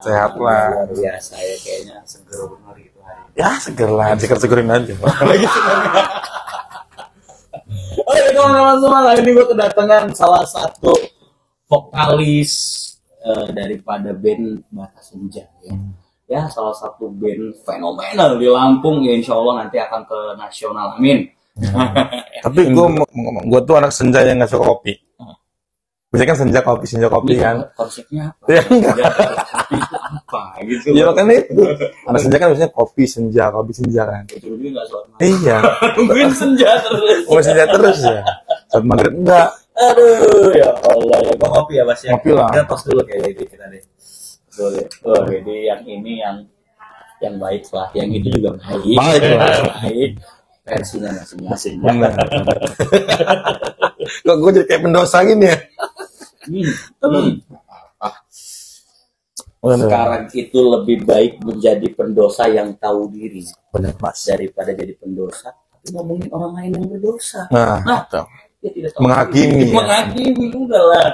Sehat lah. Luar biasa ya, kayaknya seger benar gitu hari. Ya seger lah, seger-segerin aja. Oke teman-teman semua, kali ini gue kedatangan salah satu vokalis daripada band Batas Senja ya. Ya, salah satu band fenomenal di Lampung ya, insya Allah nanti akan ke nasional, amin. Tapi gue tuh anak senja yang nggak suka kopi. Biasanya kan senja kopi kan. Konsepnya apa? Ya enggak. Apa gitu? Ya makanya itu. Anak senja kan biasanya kopi senja kan. Itu juga nggak sholat maghrib. Iya. Mungkin senja terus. Oh senja terus ya. Saat maghrib enggak. Aduh, ya Allah, ya gua ngopi ya Mas ya. Ngopi lah. Kita tos dulu kayak gitu kita deh. Boleh. Oh, jadi yang ini yang baik lah, yang itu juga baik. Baik lah. Baik. Versinya masing-masing. Benar. Kok gue jadi kayak pendosa gini ya? Sekarang itu lebih baik menjadi pendosa yang tahu diri. Benar Mas. Daripada jadi pendosa tapi ngomongin orang lain yang berdosa. Nah, dia tidak tahu menghakimi. diri. Menghakimi udahlah.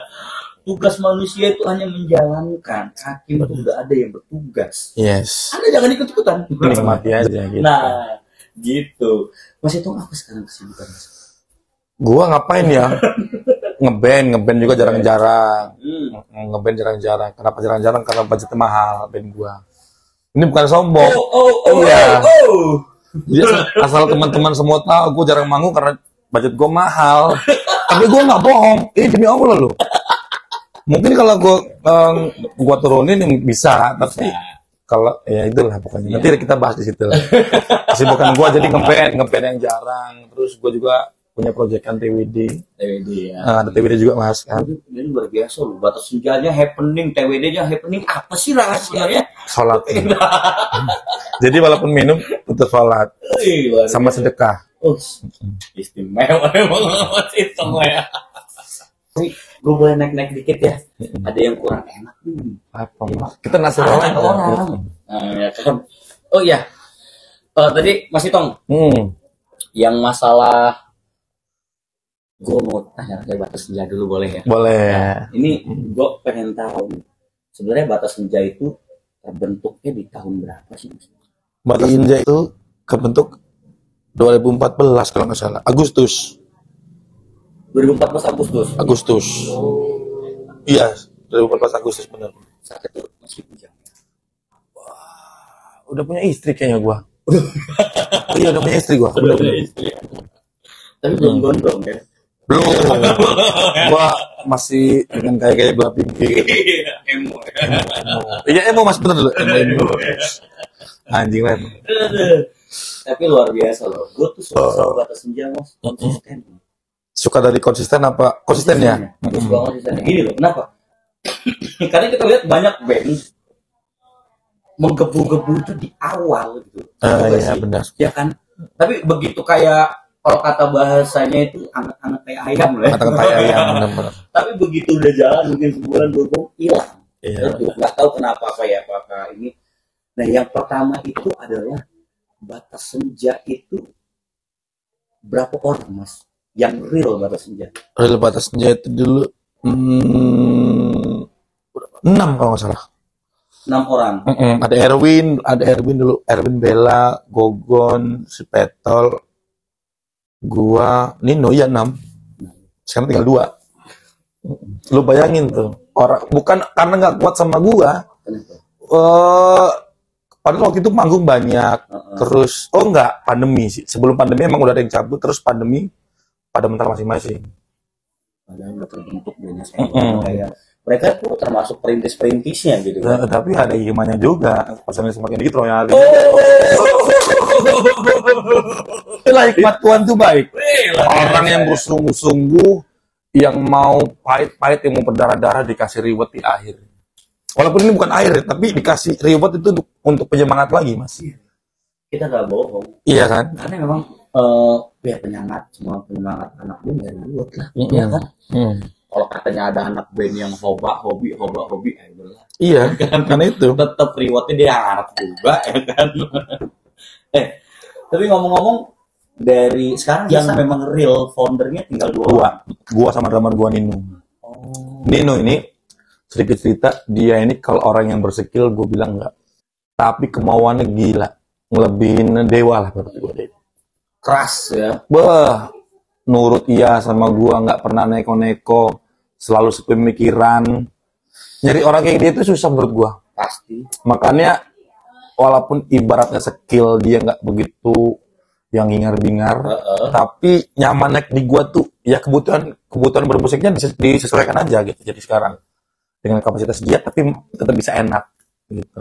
Tugas manusia itu hanya menjalankan. Hakim itu sudah ada yang bertugas. Yes. Anda jangan ikut-ikutan. Nikmati aja gitu. Nah, gitu. Mas itu apa sekarang kesibukan Mas? Gua ngapain ya? ngeband juga jarang-jarang. Ngeband jarang-jarang. Kenapa jarang-jarang? Karena budgetnya mahal band gua. Ini bukan sombong. Iya. Jadi asal teman-teman semua tahu gua jarang manggung karena budget gua mahal. Tapi gua nggak bohong. Ini demi Allah loh. Mungkin kalau gua turunin bisa, tapi kalau ya itulah pokoknya. Nanti kita bahas di situ. Kesibukan gua jadi ngeband yang jarang. Terus gua juga punya proyekan TWD ya. Ada TWD juga Mas kan. Ini luar biasa loh. Batas Senjanya happening, TWD-nya happening. Apa sih rahasianya? Sholat. Jadi walaupun minum tetap sholat sama sedekah. Istimewa emang Mas itu ya. Gue boleh naik-naik dikit ya. Ada yang kurang enak nih. Apa Mas? Kita nasihat orang. Ya kan. Oh iya. Tadi Mas Itong. Yang masalah gue mau tanya kayak Batas Senja dulu boleh ya? Boleh. Nah, ini gue pengen tahu sebenarnya Batas Senja itu terbentuknya di tahun berapa sih? Batas Senja itu kebentuk 2014 kalau nggak salah. Agustus. 2014 Agustus. Iya, 2014 Agustus benar. Saat itu masih bujang. Wah, udah punya istri kayaknya gua. Iya, udah punya istri gua. Udah punya istri. Tapi belum gondrong kan? Belum. Gua masih dengan kayak belah pipi. Emo. Iya, emo Mas bener dulu. Emo. Anjing lah. Tapi luar biasa loh. Gua tuh suka Batas Senja Mas, konsisten. Suka dari konsisten apa? Konsistennya? Gue suka konsistennya. Gini loh, kenapa? Karena kita lihat banyak band menggebu-gebu itu di awal gitu. Iya benar. Ya kan? Tapi begitu kayak kalau kata bahasanya itu anak-anak kayak ayam lah. Kata ayam benar. Tapi begitu udah jalan mungkin sebulan dua bulan hilang. Iya. Nggak tahu kenapa apa ini. Nah yang pertama itu adalah Batas Senja itu berapa orang Mas? Yang real Batas Senja? Real Batas Senja itu dulu 6 kalau nggak salah. 6 orang. Ada Erwin dulu, Erwin Bella, Gogon, si Petol, gua, Nino ya 6. Sekarang tinggal 2. Lu bayangin tuh, orang bukan karena nggak kuat sama gua. Padahal waktu itu manggung banyak. Terus enggak, pandemi sih. Sebelum pandemi emang udah ada yang cabut, terus pandemi pada mental masing-masing. Padahal udah terbentuk banyak kayak mereka tuh termasuk perintis-perintisnya gitu kan. Tapi ada hikmahnya juga. Pasalnya semakin dikit royalti. Itulah hikmat Tuhan tuh baik. Orang yang bersungguh-sungguh, yang mau pahit-pahit, yang mau berdarah-darah dikasih reward di akhir. Walaupun ini bukan akhir, tapi dikasih reward itu untuk penyemangat lagi, Mas. Kita nggak bohong. Iya kan? Karena memang ya penyemangat, semua penyemangat anak band dari reward lah. Iya kan? Kalau katanya ada anak band yang hobi, ya udahlah. Iya, karena itu. Tetap rewardnya dia harap juga, ya kan? Tapi ngomong-ngomong, dari sekarang yang memang real foundernya tinggal 2 orang. Gua sama drummer gua Nino. Nino ini sedikit cerita, dia ini kalau orang yang berskill gue bilang enggak, tapi kemauannya gila, ngelebihin dewa lah berarti gue deh. Keras ya. Bah, nurut iya sama gue, nggak pernah neko-neko, selalu sepemikiran. Nyari orang kayak dia itu susah menurut gue. Pasti. Makanya walaupun ibaratnya skill dia nggak begitu yang hingar-bingar, tapi nyaman naik di gua tuh ya kebutuhan bermusiknya disesuaikan aja gitu. Jadi sekarang dengan kapasitas dia tapi tetap bisa enak gitu.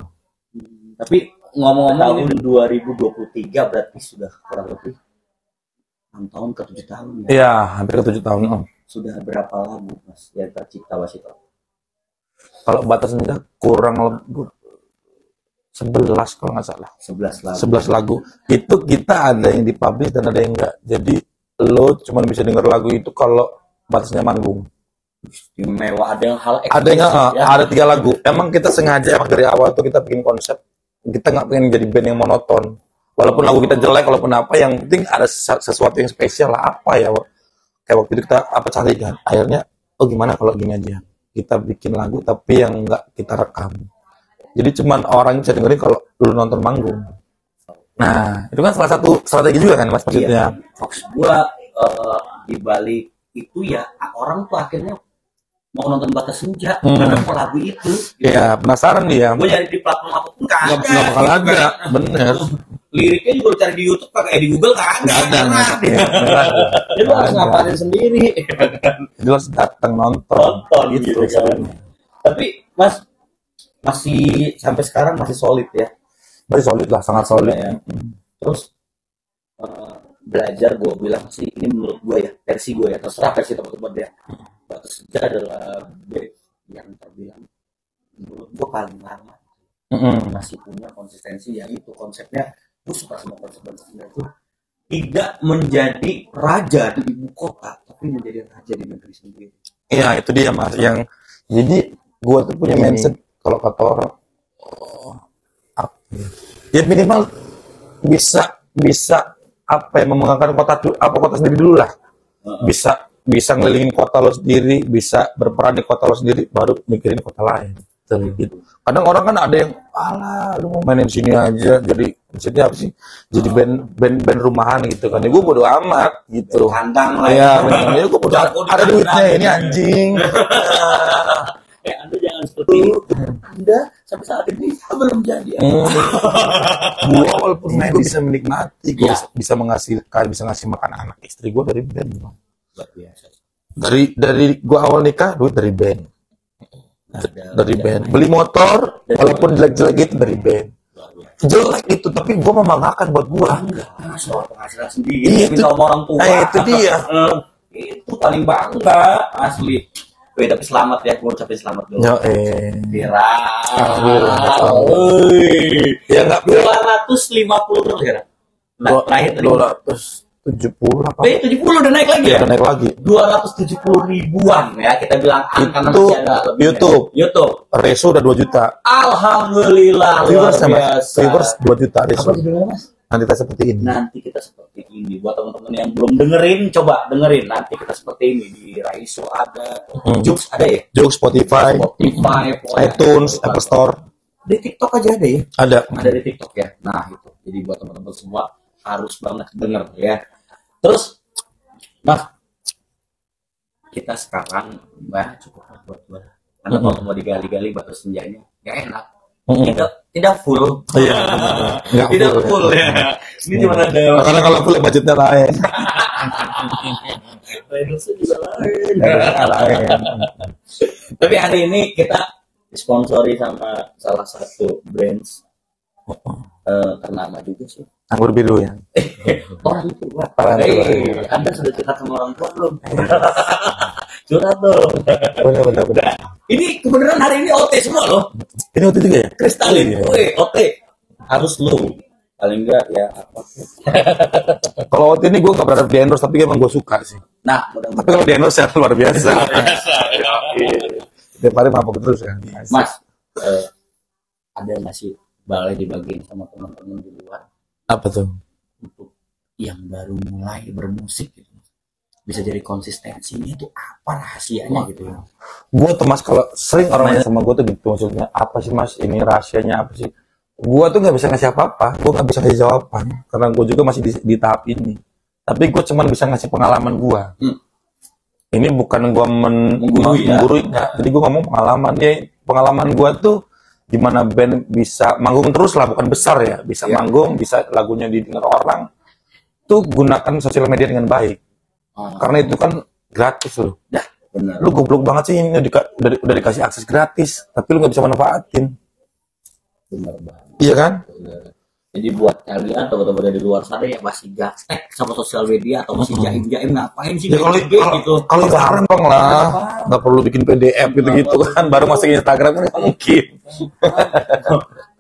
Tapi ngomong-ngomong tahun 2023 berarti sudah kurang lebih 6 tahun ke 7 tahun ya. Iya, hampir ke 7 tahun. Sudah berapa lagu Mas yang tercipta Wasito? Kalau Batas Senja kurang lebih 11 kalau nggak salah. 11 lagu. 11 lagu. Itu kita ada yang dipublish dan ada yang enggak. Jadi lo cuma bisa denger lagu itu kalau Batasnya manggung. Mewah, ada yang hal Ada yang ada 3 lagu. Emang kita sengaja emang dari awal tuh kita bikin konsep. Kita nggak pengen jadi band yang monoton. Walaupun lagu kita jelek, walaupun apa, yang penting ada sesuatu yang spesial lah, apa ya. Kayak waktu itu kita apa cari kan. Akhirnya, oh gimana kalau gini aja. Kita bikin lagu tapi yang nggak kita rekam. Jadi cuman orang bisa dengerin kalau lu nonton manggung. Nah, itu kan salah satu strategi juga kan Mas maksudnya. Iya. Fox gua di balik itu ya orang tuh akhirnya mau nonton Batas Senja karena mau lagu itu. Iya, penasaran dia. Gue nyari di platform apapun Nggak bakal ada, bener. Liriknya juga cari di YouTube pakai di Google nggak ada. Jadi lu harus ngapain sendiri. Jadi harus datang nonton gitu kan. Tapi Mas masih sampai sekarang masih solid ya. Masih solid lah, sangat solid ya. Terus belajar gue bilang sih ini menurut gue ya, versi gue ya, terserah versi teman-teman ya. Batas Senja adalah band yang terbilang menurut gue paling lama masih punya konsistensi, yang itu konsepnya gue suka sama konsep Batas Senja itu tidak menjadi raja di ibu kota tapi menjadi raja di negeri sendiri. Iya itu dia Mas, yang jadi gue tuh punya mindset kalau kata orang ya minimal bisa apa ya, membanggakan kota sendiri dulu lah. Bisa ngelilingin kota lo sendiri, bisa berperan di kota lo sendiri, baru mikirin kota lain. Gitu. Kadang orang kan ada yang, alah, lu mau mainin sini aja, jadi maksudnya apa sih? Jadi band rumahan gitu kan. Ya gue bodo amat gitu. Kandang lah ya. Ya gue bodo ada duitnya ini anjing. Anda jangan seperti itu. Anda sampai saat ini belum jadi. Gue walaupun main bisa menikmati, gue bisa menghasilkan, bisa ngasih makan anak istri gue dari band. Luar biasa. Dari gue awal nikah duit dari band. Dari band. Beli motor walaupun jelek-jelek gitu dari band. Jelek itu tapi gue membanggakan buat gue. Soal penghasilan sendiri. Minta sama orang tua. Itu dia. Itu paling bangga asli. Tapi selamat ya, gue ucapin selamat dulu. Kira. Ya nggak 250 terus ya. Nah, terakhir tadi 270 apa? 70 udah naik lagi ya? Udah naik lagi. 270 ribuan ya, kita bilang karena masih ada YouTube. Reso udah 2 juta. Alhamdulillah. Viewers 2 juta Reso. Nanti kita seperti ini. Buat teman-teman yang belum dengerin, coba dengerin. Nanti kita seperti ini di Raiso ada, Joox ada ya? Joox, Spotify, iTunes, Apple Store. Di TikTok aja ada ya? Ada di TikTok ya. Nah itu. Jadi buat teman-teman semua harus banget denger ya. Terus, Mas, kita sekarang cukup buat gue. Karena kalau mau digali-gali Batas Senjanya, gak enak. Tidak full. Tidak full ya. Ini cuma ada. Karena kalau full budgetnya lain. Juga lain. Tapi hari ini kita disponsori sama salah satu brands ternama juga sih. Anggur biru ya. Orang tua. Anda sudah curhat sama orang tua belum? Curhat dong. Benar. Ini kebenaran hari ini OT semua loh. Ini OT juga ya? Kristalin. OT. Harus lo. Paling enggak ya apa. Kalau OT ini gue gak berharap di endorse, tapi emang gue suka sih. Nah, tapi kalau di endorse ya luar biasa. Tiap hari mabuk terus kan. Mas, ada nggak sih boleh dibagiin sama teman-teman di luar? Apa tuh? Untuk yang baru mulai bermusik gitu. bisa jadi konsistensinya itu apa rahasianya gitu ya? Gue tuh mas, kalau sering orang nanya sama gue tuh gitu, maksudnya apa sih mas ini rahasianya apa sih? Gue tuh nggak bisa ngasih apa-apa, gue nggak bisa ngasih jawaban karena gue juga masih di tahap ini. Tapi gue cuma bisa ngasih pengalaman gue. Ini bukan gue menggurui ya. Jadi gue ngomong pengalaman ya, pengalaman gue tuh gimana band bisa manggung terus lah, bukan besar ya, bisa manggung, bisa lagunya didengar orang. Tuh gunakan sosial media dengan baik. Karena itu kan gratis loh. Dah, benar. Lu goblok banget sih, ini udah dikasih akses gratis, tapi lu nggak bisa manfaatin. Benar banget. Iya kan? Benar. Jadi buat kalian teman-teman dari luar sana yang masih gastek sama sosial media atau masih jaim-jaim, ngapain sih Ya, kalau sekarang bang lah, nggak perlu bikin PDF gitu-gitu kan, baru masuk Instagram kan nggak mungkin.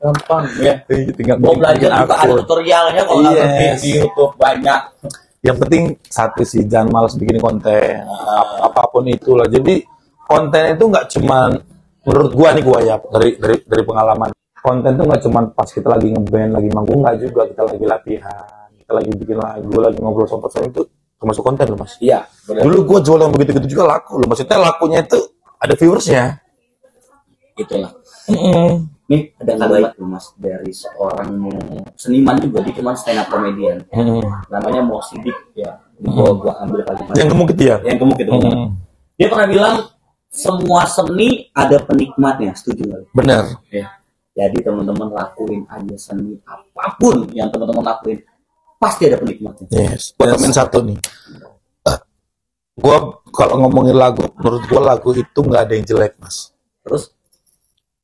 Gampang ya. Tinggal mau belajar juga ada tutorialnya kalau nggak ngerti di YouTube banyak. Yang penting satu sih, jangan malas bikin konten, apapun itulah. Jadi konten itu nggak cuman, menurut gua ya dari pengalaman, konten itu nggak cuman pas kita lagi ngeband, lagi manggung, nggak juga, kita lagi latihan, kita lagi bikin lagu, lagi ngobrol sama pasangan, itu termasuk konten loh mas. Iya. Benar. Dulu gua jual yang begitu-gitu juga laku loh, maksudnya lakunya itu ada viewersnya. Itulah. Nih ada kalimat tuh mas dari seorang seniman juga, dia cuma stand up comedian. Namanya Mo Sidik ya. Gua ambil kalimat. Yang gemuk itu ya. Yang gemuk itu. Dia pernah bilang semua seni ada penikmatnya, setuju nggak? Benar. Ya. Jadi teman-teman lakuin aja seni apapun yang teman-teman lakuin, pasti ada penikmatnya. Yes. Gua tambahin satu nih. Gua kalau ngomongin lagu, menurut gua lagu itu nggak ada yang jelek mas. Terus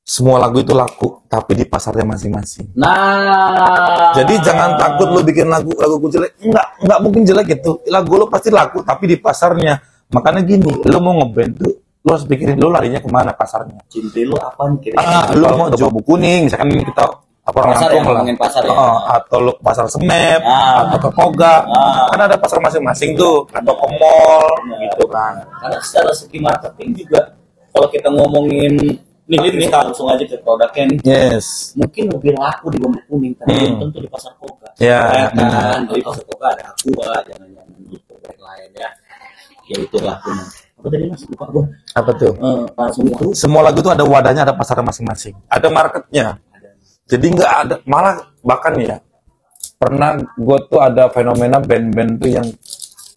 semua lagu itu laku, tapi di pasarnya masing-masing. Nah, jadi jangan takut lu bikin lagu jelek. Enggak mungkin jelek itu. Lagu lu pasti laku, tapi di pasarnya. Makanya gini, lu mau ngeband tuh, lu harus pikirin lu larinya kemana pasarnya. Cinta lu apa nih? Lu mau jual buku kuning, misalkan kita orang Lampung lah. Pasar, ya? Atau lu ke pasar Semep, atau ke Koga. Kan ada pasar masing-masing tuh, atau ke mall, gitu kan. Karena secara segi marketing juga, kalau kita ngomongin nih kita langsung aja ke produknya nih. Yes. Mungkin lebih laku di bambu kuning, tapi belum tentu di pasar Koga. Ya. Kan di pasar Koga ada Aqua, jangan-jangan gitu lain ya. Ya itulah benar. Apa tadi mas? Lupa gua. Apa tuh? Semua lagu tuh ada wadahnya, ada pasar masing-masing, ada marketnya. Jadi nggak ada, malah bahkan ya pernah gue tuh ada fenomena band-band tuh yang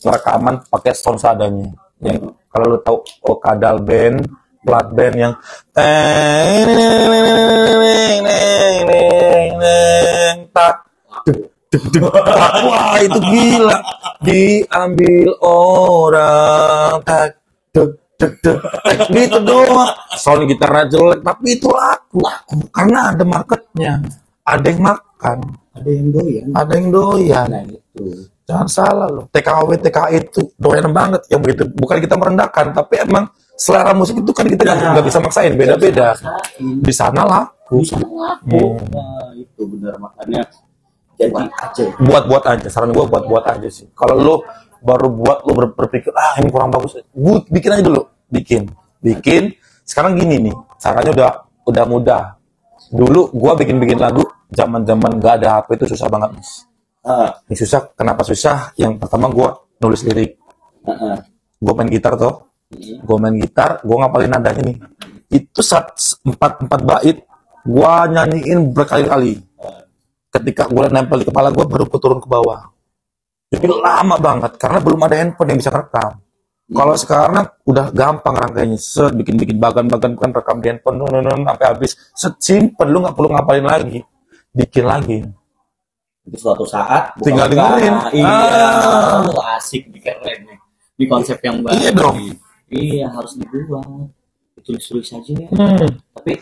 rekaman pakai sound seadanya. Yang kalau lu tahu Kadal Band, plat band yang wah itu gila, diambil orang gitu doang, sound gitarnya jelek tapi itu laku karena ada marketnya, ada yang makan, ada yang doyan. Nah itu jangan salah loh, TKW TKI itu doyan banget yang begitu. Bukan kita merendahkan, tapi emang selera musik itu kan kita nggak bisa maksain, beda-beda. Di sana laku. Nah, itu benar, makanya jadi aja. Buat aja, saran gue buat aja sih. Kalau lu baru buat, lu berpikir ini kurang bagus, bikin aja dulu, bikin. Sekarang gini nih, caranya udah mudah. Dulu gua bikin lagu zaman nggak ada HP itu susah banget mas. Ini susah, kenapa susah? Yang pertama gua nulis lirik, gua main gitar toh. Gue main gitar, gue ngapalin nadanya nih. Itu 4 bait, gue nyanyiin berkali-kali. Ketika gue nempel di kepala gue, baru gue turun ke bawah. Jadi lama banget, karena belum ada handphone yang bisa rekam. Kalau sekarang udah gampang rangkainya, bikin bagan-bagan kan rekam di handphone, sampai habis. Simple, lu nggak perlu ngapalin lagi, bikin lagi. Itu suatu saat tinggal dengerin. Asik, keren nih. Ini konsep yang baru. Iya dong. Iya, harus dibuat. Tulis saja ya. Tapi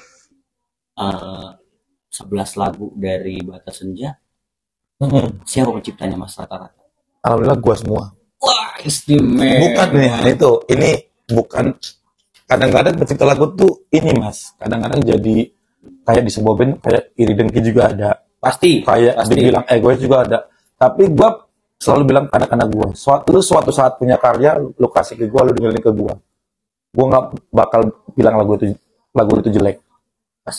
11 lagu dari Batas Senja, siapa penciptanya mas rata-rata? Alhamdulillah gua semua. Wah, istimewa. Bukan nih, ini bukan. Kadang-kadang pencipta lagu tuh ini mas, kadang-kadang jadi kayak di sebuah band, kayak iri dengki juga ada. Pasti. Kayak dibilang egois juga ada. Tapi gua selalu bilang anak-anak gue, suatu saat punya karya, lu kasih ke gue, lu dengerin ke gue nggak bakal bilang lagu itu jelek.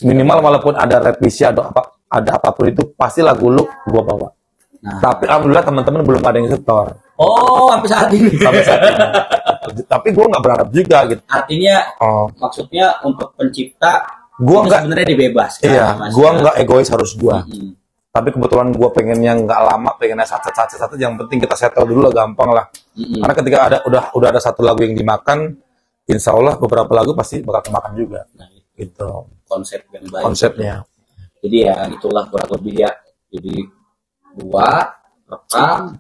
Minimal walaupun ada revisi, ada apapun itu, pasti lagu lu gue bawa. Tapi alhamdulillah teman-teman belum ada yang setor. Oh, sampai saat ini. Sampai saat ini. Tapi gue nggak berharap juga gitu. Artinya, maksudnya untuk pencipta, gue nggak sebenarnya dibebaskan. Iya, gue nggak egois harus gue. Tapi kebetulan gue pengennya nggak lama, pengennya satu. Yang penting kita settle dulu lah, gampang lah. Karena ketika udah ada satu lagu yang dimakan, insya Allah beberapa lagu pasti bakal kemakan juga. Nah, gitu. Konsep yang baik. Konsepnya. Jadi ya itulah kurang lebih ya. Jadi buat rekam.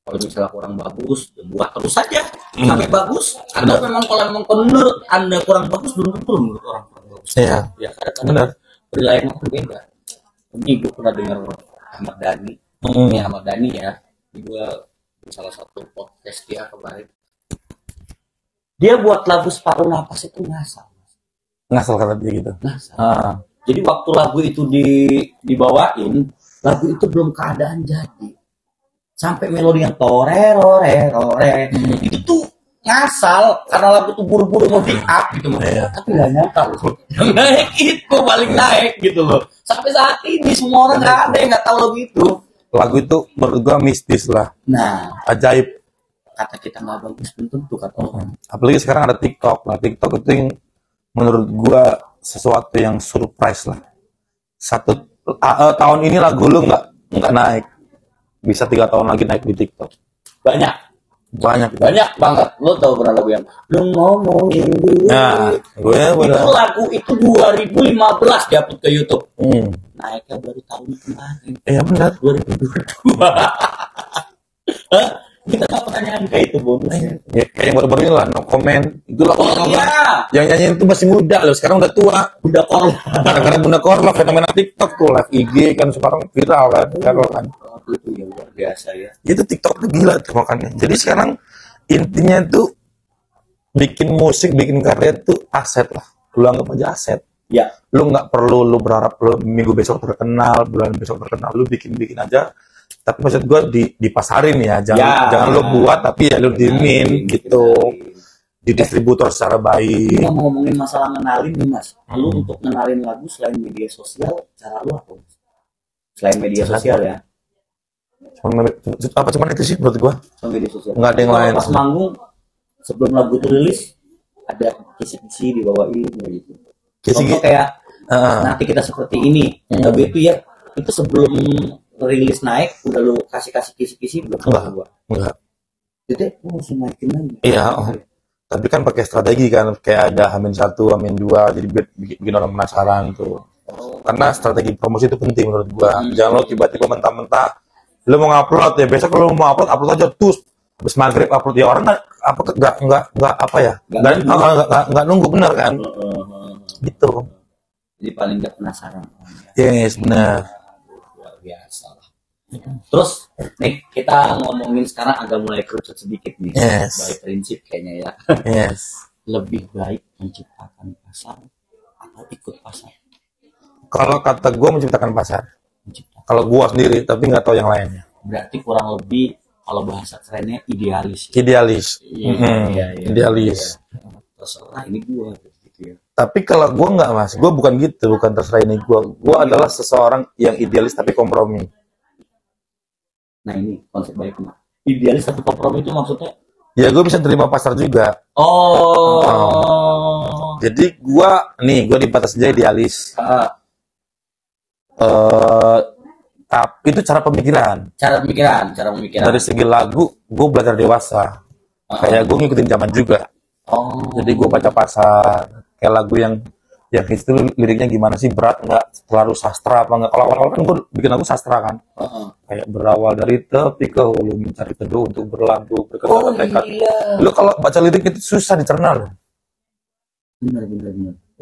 Kalau misalnya kurang bagus, ya buat terus saja sampai bagus. Karena memang kalau memang menurut Anda kurang bagus, belum tentu menurut orang kurang bagus. Iya. Ya kadang-kadang penilaian berbeda. Ini gue pernah dengar Ahmad Dhani. Ini Ahmad Dhani ya. Gue di salah satu podcast dia kemarin. Dia buat lagu Separuh Napas itu ngasal. Ngasal kata dia gitu. Ngasal. Jadi waktu lagu itu dibawain, lagu itu belum keadaan jadi. Sampai melodi yang tore itu tuh ngasal karena lagu tuh buru-buru mau di up gitu loh. Tapi nggak nyangka loh yang naik itu paling naik gitu loh. Sampai saat ini semua orang nggak ada yang nggak tahu lagu itu. Lagu itu menurut gua mistis lah. Nah, ajaib. Kata kita nggak bagus belum tentu kata orang. Apalagi sekarang ada TikTok. Nah, TikTok itu yang menurut gua sesuatu yang surprise lah. Tahun ini lagu lu nggak naik. Bisa 3 tahun lagi naik di TikTok. Banyak banget. Lo tau berapa lagu yang lu ngomongin gue? Nah, itu lagu itu 2015 diupload ke YouTube. Naiknya baru tahun kemarin. Iya benar. 2022. Kita nggak pertanyaan kayak itu bonus. Ya, kayak yang baru-baru ini lah, no comment. Itu lah. Yang nyanyiin itu masih muda loh. Sekarang udah tua. Bunda Korla. Karena Bunda Korla fenomena TikTok tuh, live IG kan sekarang viral kan. Itu yang luar biasa ya. Itu TikTok tuh gila tuh makanya. Jadi sekarang intinya tuh bikin musik, bikin karya tuh aset lah. Lu anggap aja aset. Ya. Lu nggak perlu lu berharap lu minggu besok terkenal, bulan besok terkenal. Lu bikin aja. Tapi maksud gue dipasarin ya. Jangan lu buat tapi ya lu diemin gitu. Di distributor secara baik. Kita mau ngomongin masalah ngenalin nih mas. Lu untuk ngenalin lagu selain media sosial, cara lu apa? Selain media sosial ya. Cuman itu sih menurut gua. Media sosial. Nggak ada yang lain. Pas manggung sebelum lagu itu rilis ada kisi-kisi dibawain gitu. Contoh kayak nanti kita seperti ini. Tapi itu ya itu sebelum rilis naik udah lu kasih kisi-kisi belum? Enggak. Jadi lu mesti naikin lagi. Iya. Tapi kan pakai strategi kan, kayak ada H-1, H-2, jadi bikin orang penasaran tuh. Karena strategi promosi itu penting menurut gua. Jangan lo tiba-tiba mentah-mentah lu mau ngupload ya, besok kalau mau upload aja terus habis maghrib upload ya, orang nggak apa ya, nggak nunggu bener kan, gitu. Jadi paling nggak penasaran. Yes, benar. Luar biasa lah. Terus nih kita ngomongin sekarang agak mulai kerucut sedikit nih. Yes. Baik prinsip kayaknya ya. Yes. Lebih baik menciptakan pasar atau ikut pasar? Kalau kata gue menciptakan pasar. Kalau gua sendiri, tapi nggak tahu yang lainnya. Berarti kurang lebih kalau bahasa kerennya idealis. Idealis. Iya. Idealis. Terserah ini gua gitu ya. Tapi kalau gua nggak mas, gua bukan gitu, bukan terserah ini gua. Gua adalah seseorang yang idealis tapi kompromi. Nah ini konsep baiknya. Idealis tapi kompromi itu maksudnya? Ya gua bisa terima pasar juga. Jadi gua di batas aja idealis. Tapi itu cara pemikiran. Dari segi lagu, gue belajar dewasa. Kayak gue ngikutin zaman juga. Jadi gue baca pasar. Kayak lagu yang itu liriknya gimana sih, berat nggak, terlalu sastra apa nggak. Kalau awal-awal kan gue bikin lagu sastra kan. Kayak berawal dari tepi ke hulu, mencari teduh untuk berlabuh, berkata-kata. Lu kalau baca lirik itu susah dicerna loh. Benar.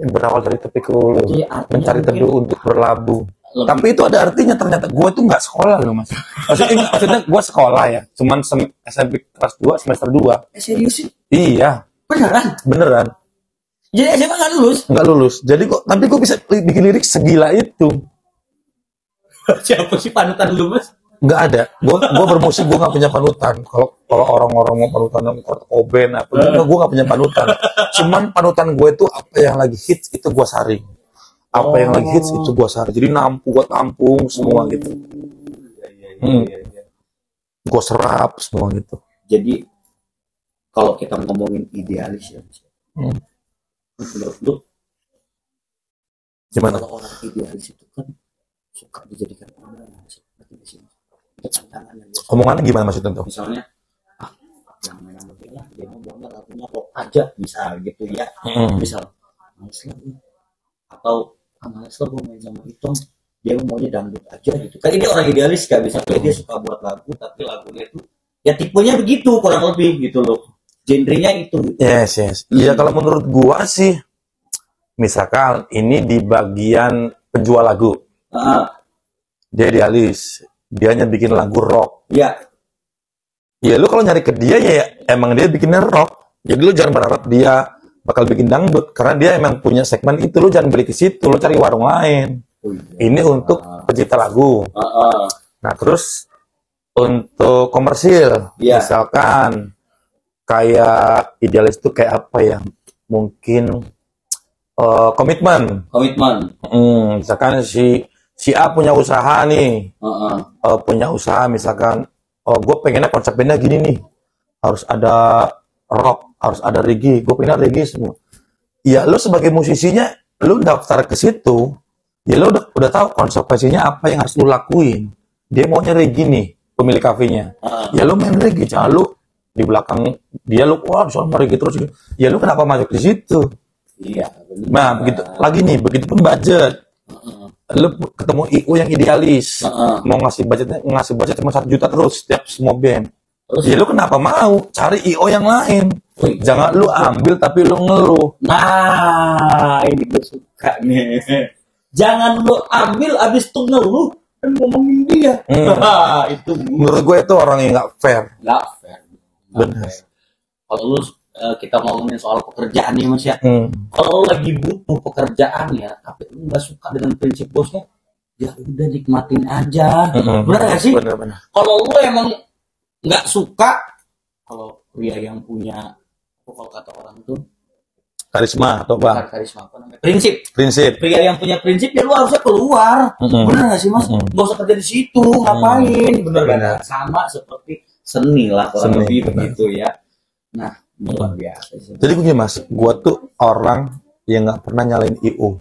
Berawal dari tepi ke hulu, mencari teduh untuk berlabuh. Tapi itu ada artinya ternyata. Gue tuh nggak sekolah loh mas. Maksudnya gue sekolah ya, cuman SMP kelas 2 semester 2. Serius sih? Iya. Beneran. Jadi SMA nggak lulus. Jadi tapi gue bisa bikin lirik segila itu. Siapa sih panutan lu mas? Nggak ada. Gue bermusik, gue nggak punya panutan. Kalau orang-orang mau panutan yang Koben apa, gue nggak punya panutan. Cuman panutan gue itu apa yang lagi hits itu gue saring. Apa yang lagi hits itu gue saring. Jadi gue tampung semua gitu. Iya. Gue serap semua gitu. Jadi kalau kita ngomongin idealis ya, menurut lu Gimana? kalau orang idealis itu kan suka dijadikan omongan sih, itu tantangannya. Omongannya gimana maksudnya tuh? Misalnya, yang main sama dia mau gambar lagunya rock aja, misal gitu ya. Misal, males lah gue. Atau, males lah gue main sama itu, dia maunya dangdut aja gitu. Kan ini orang idealis gak bisa, dia suka buat lagu, tapi lagunya itu, ya tipenya begitu, kurang lebih gitu loh. Genrenya itu. Yes. Iya kalau menurut gua sih, misalkan ini di bagian penjual lagu. Dia idealis, dia hanya bikin lagu rock. Iya. Ya lu kalau nyari ke dia ya emang dia bikinnya rock. Jadi lu jangan berharap dia bakal bikin dangdut karena dia emang punya segmen itu. Lu jangan beli ke situ, lu cari warung lain. Ini untuk pencipta lagu. Nah terus untuk komersil, misalkan kayak idealis itu kayak apa ya? Mungkin komitmen. Misalkan si A punya usaha nih, punya usaha misalkan, gue pengennya konsep bandnya gini nih, harus ada rock, harus ada reggae, gue pengen reggae semua. Ya lu sebagai musisinya, lu daftar ke situ, ya lu udah tahu konsekuensinya apa yang harus lu lakuin. Dia maunya reggae nih, pemilik kafenya. Ya lu main reggae, jangan lu di belakang dia lu soal reggae terus. Ya lu kenapa masuk di situ? Iya. Nah begitu lagi nih, begitu pun budget. Lu ketemu IO yang idealis, mau ngasih budget cuma 1 juta terus setiap semua band. Ya lu kenapa mau cari IO yang lain? Jangan lu ambil tapi lu ngeluh. Nah ini gue suka nih. Jangan lu ambil abis itu ngeluh dan ngomongin dia. Itu menurut gue itu orang yang nggak fair. Benar. Kalau lu kita ngomongin soal pekerjaan nih Mas ya. Kalau lagi butuh pekerjaan ya, tapi lu nggak suka dengan prinsip bosnya, ya udah nikmatin aja. Benar nggak sih? Benar. Kalau lu emang nggak suka, kalau pria yang punya, kalau kata orang tuh karisma atau apa? Karisma apa namanya? Prinsip. Pria yang punya prinsip ya lu harusnya keluar. Benar nggak sih Mas? Nggak usah kerja di situ, ngapain? Benar. Sama seperti seni lah kurang lebih begitu ya. Nah. Luar biasa. Jadi gini Mas, gua tuh orang yang nggak pernah nyalain IO.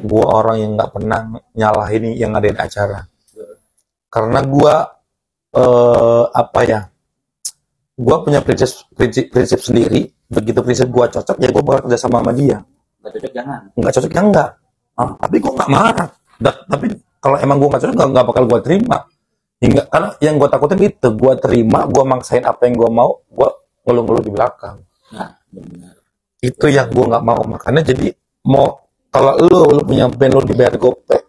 Gua orang yang nggak pernah nyalahin yang ngadain acara. Karena gua gua punya prinsip sendiri. Begitu prinsip gua cocok, ya gua bakal kerja sama dia. Nggak cocok jangan. Nggak cocok ya enggak. Tapi gua nggak marah. Tapi kalau emang gua nggak cocok, nggak bakal gua terima. Hingga karena yang gue takutin itu, gue terima, gue maksain apa yang gue mau, gue ngeluh-ngeluh di belakang. Nah, benar. Itu yang gue nggak mau. Makanya jadi mau kalau lu punya band lu dibayar gopek,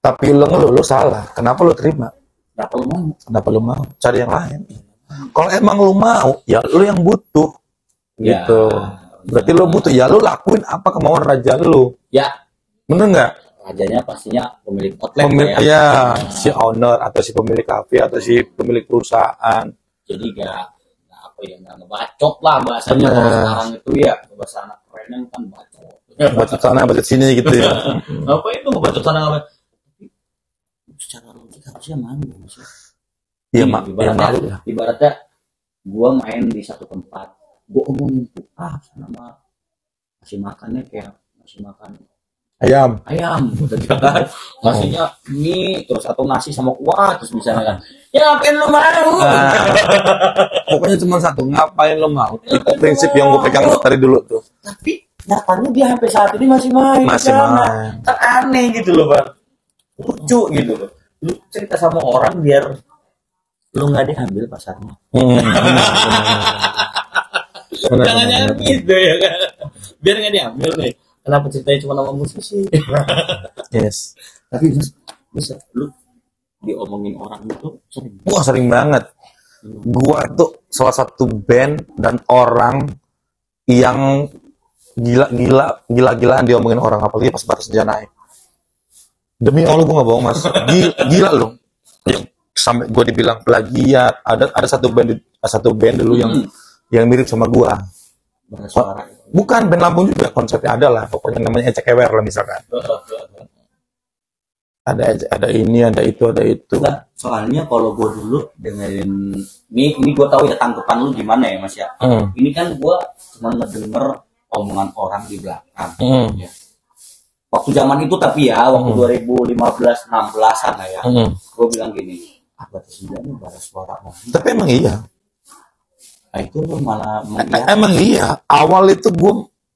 tapi lu ngeluh, lu salah. Kenapa lu terima? Kenapa lu mau? Cari yang lain. Kalau emang lu mau, ya lu yang butuh. Gitu. Berarti lu butuh, ya lu lakuin apa kemauan raja lu. Ya. Bener nggak? Rajanya pastinya pemilik outlet si owner atau si pemilik kafe atau si pemilik perusahaan. Jadi nggak ngebacot lah bahasanya kalau sekarang itu ya, bahasa anak kerennya kan bacot. Bacot sana bacot sini gitu ya. Apa itu ngebacot sana apa? Secara logika harusnya malu sih. Iya malu ya. Ibaratnya gua main di satu tempat, gua omongin sama ngasih makannya kayak ngasih makan ayam gitu kan, nasinya mie terus atau nasi sama kuah terus misalnya kan, ya ngapain lo mau? Pokoknya cuma satu, ngapain lo mau? Itu prinsip yang gue pegang dari dulu tuh. Tapi nyatanya dia sampai saat ini masih main. Kan aneh gitu loh Bang, lucu gitu loh. Lu cerita sama orang biar lu nggak diambil pasarnya. Jangan gitu ya kan, biar nggak diambil nih. Kenapa ceritanya cuma nama musisi? Yes. Tapi bisa lu diomongin orang itu sering. Wah sering banget. Gua tuh salah satu band dan orang yang gila-gilaan diomongin orang, apalagi pas Batas Senja naik. Demi Allah gua nggak bohong Mas. Gila loh. Sampai gua dibilang plagiat. Ada satu band dulu yang mirip sama gua. Bukan band Lampung juga, konsepnya ada lah, pokoknya namanya Ecek Ewer lah misalkan. ada ini, ada itu, ada itu. Enggak, soalnya kalau gue dulu dengerin ini gue tahu ya tanggapan lu gimana ya Mas ya. Ini kan gue cuma ngedenger omongan orang di belakang. Ya. Waktu zaman itu tapi ya, waktu 2015-16an lah ya. Gue bilang gini, Batas Senja ini balas suara. Tapi emang iya. Nah itu lu malah emang iya. Awal itu gue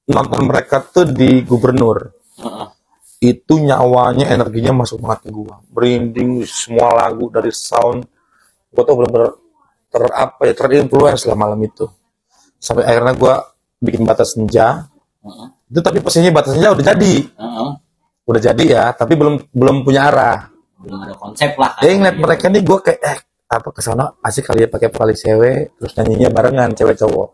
nonton mereka tuh di Gubernur. Itu nyawanya, energinya masuk banget ke gue. Merinding semua lagu dari sound. Gue tuh bener-bener terinfluence lah malam itu. Sampai akhirnya gue bikin Batas Senja. Itu tapi posisinya Batas Senja udah jadi. Udah jadi ya, tapi belum punya arah. Belum ada konsep lah. Ngeliat mereka nih gue kayak apa kesana asik kali ya pakai vokalis cewek, terus nyanyinya barengan cewek cowok.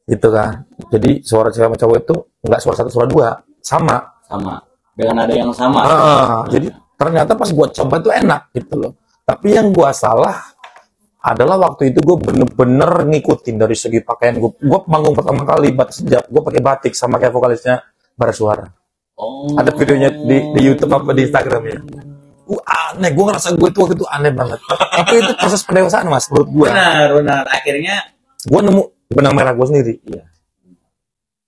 Gitu kan. Jadi suara cewek sama cowok itu enggak suara satu, suara dua, sama. Dengan ada yang sama. Jadi ternyata pas gue coba tuh enak gitu loh. Tapi yang gue salah adalah waktu itu gue bener-bener ngikutin dari segi pakaian gue. Gue manggung pertama kali Batas Senja, gue pakai batik sama kayak vokalisnya Bara Suara. Ada videonya di YouTube apa di Instagram ya. Aneh, gue ngerasa gue itu waktu itu aneh banget. Tapi itu proses pendewasaan Mas, menurut gue. Benar. Akhirnya gue nemu benang merah gue sendiri. Iya.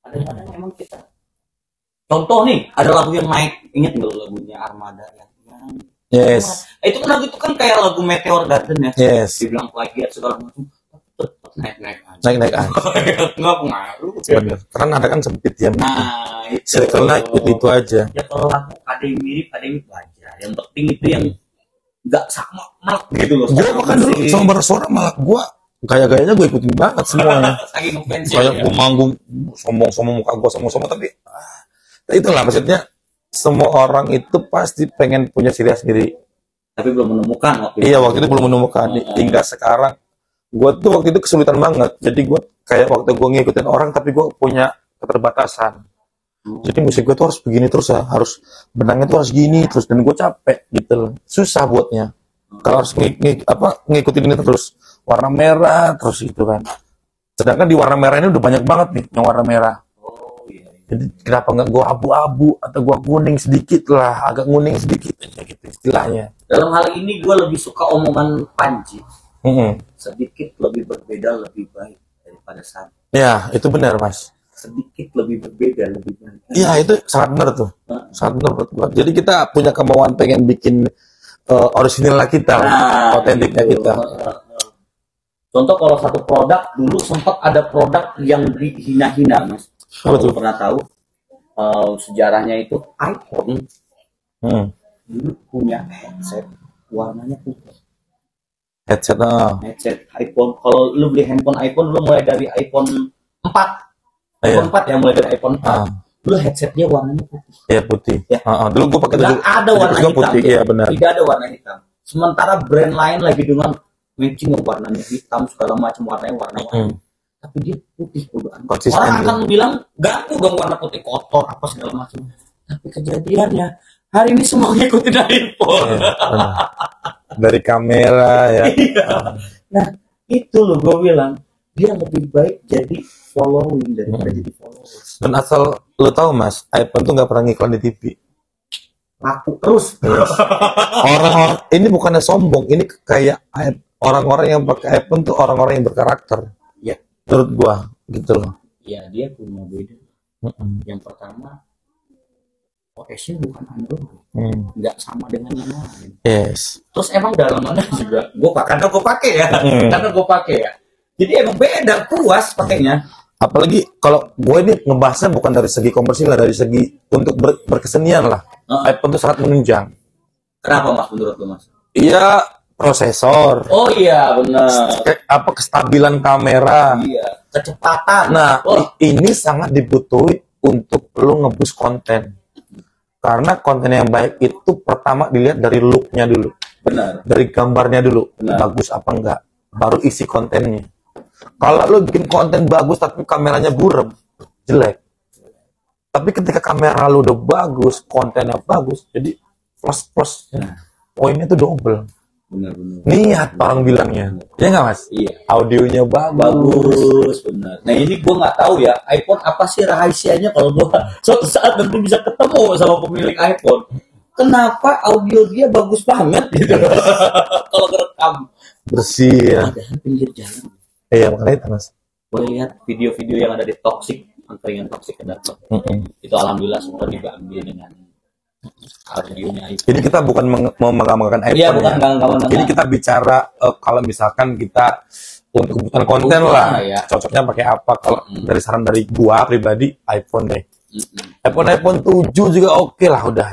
Ada emang kita. Contoh nih, ada lagu yang naik, inget nggak lagunya Armada yang Yes. Itu kan lagu itu kan kayak lagu Meteor Garden ya. Yes. Dibilang plagiat segala macam. Naik aja. Naik aja. Nggak pengaruh. Bener. Karena ada kan sempit ya. Nah, itu. Circle-nya itu aja. Ya kalau lagu ada yang mirip aja. Yang penting itu yang nggak sama gitu loh. Gue makan dulu sama Bara Suara malah gue gaya-gayanya gue ikutin banget semuanya. Kayak gue manggung sombong muka gue sombong tapi itulah maksudnya semua orang itu pasti pengen punya ciri khas sendiri. Tapi belum menemukan waktu itu. Iya waktu itu belum menemukan. Hingga sekarang gue tuh waktu itu kesulitan banget. Jadi gue kayak waktu gue ngikutin orang tapi gue punya keterbatasan. Jadi musik gue tuh harus begini terus ya, harus benangnya tuh harus gini terus, dan gue capek gitu loh, susah buatnya. Kalau harus ngikutin ini terus warna merah terus itu kan. Sedangkan di warna merah ini udah banyak banget nih yang warna merah. Jadi kenapa nggak gue abu-abu atau gue kuning sedikit lah, agak kuning sedikit aja gitu istilahnya. Dalam hal ini gue lebih suka omongan Panji. Sedikit lebih berbeda lebih baik daripada sama. Ya itu benar Mas. Sedikit lebih berbeda lebih baik. Iya itu sangat benar tuh, sangat benar buat gue. Jadi kita punya kemauan pengen bikin orisinalnya kita, otentiknya kita. Contoh kalau satu produk dulu sempat ada produk yang dihina-hina Mas. Kalau pernah tahu sejarahnya itu iPhone dulu punya headset warnanya putih. Headset iPhone. Kalau lu beli handphone iPhone lu mulai dari iPhone 4. iPhone 4 ya, mulai dari iPhone 4. Dulu headsetnya warnanya putih. Iya putih. Ya. Dulu gue pakai nggak ada warna hitam. Putih, iya benar. Tidak ada warna hitam. Sementara brand lain lagi dengan matching warnanya hitam segala macam warnanya warna-warni. Tapi dia putih udah. Orang akan bilang ganggu dong warna putih kotor apa segala macam. Tapi kejadiannya hari ini semua ngikutin iPhone. Ya, dari kamera ya. Nah itu loh gue bilang dia lebih baik jadi following daripada jadi followers. Dan asal lo tahu Mas, iPhone tuh nggak pernah ngiklan di TV. Laku terus. Orang-orang ini bukannya sombong, ini kayak orang-orang yang pakai iPhone tuh orang-orang yang berkarakter. Ya. Menurut gua gitu loh. Ya dia punya beda. Yang pertama OS-nya bukan Android, nggak sama dengan yang lain. Yes. Terus emang dalamannya juga, karena gue pakai ya, jadi emang beda, puas pakainya. Apalagi kalau gue ini ngebahasnya bukan dari segi komersil, dari segi untuk berkesenian lah. iPhone itu sangat menunjang. Kenapa Mas menurut lu Mas? Iya, prosesor. Oh iya benar. Kestabilan kamera. Iya, kecepatan. Nah, ini sangat dibutuhi untuk lo ngebus konten. Karena konten yang baik itu pertama dilihat dari look-nya dulu. Benar. Dari gambarnya dulu. Benar. Bagus apa enggak. Baru isi kontennya. Kalau lo bikin konten bagus tapi kameranya buram, jelek. Tapi ketika kamera lo udah bagus, kontennya bagus, jadi plus poinnya tuh double. Benar. Niat orang bilangnya. Iya nggak Mas? Iya. Audionya bagus, benar. Nah ini gue nggak tahu ya, iPhone apa sih rahasianya kalau gue suatu saat nanti bisa ketemu sama pemilik iPhone. kenapa audio dia bagus banget gitu. Kalau kerekam bersih ya. pinggir jalan. Iya makanya itu mas. Boleh lihat video-video yang ada di Toxic, angkringan Toxic ke dapat. Itu alhamdulillah semua diambil dengan audionya itu. Jadi kita bukan mau menggambarkan iPhone. Iya, bukan menggambarkan. Jadi kita bicara kalau misalkan kita untuk kebutuhan konten lah, ya. cocoknya pakai apa? Kalau dari saran dari gua pribadi iPhone deh. iPhone 7 juga oke lah udah.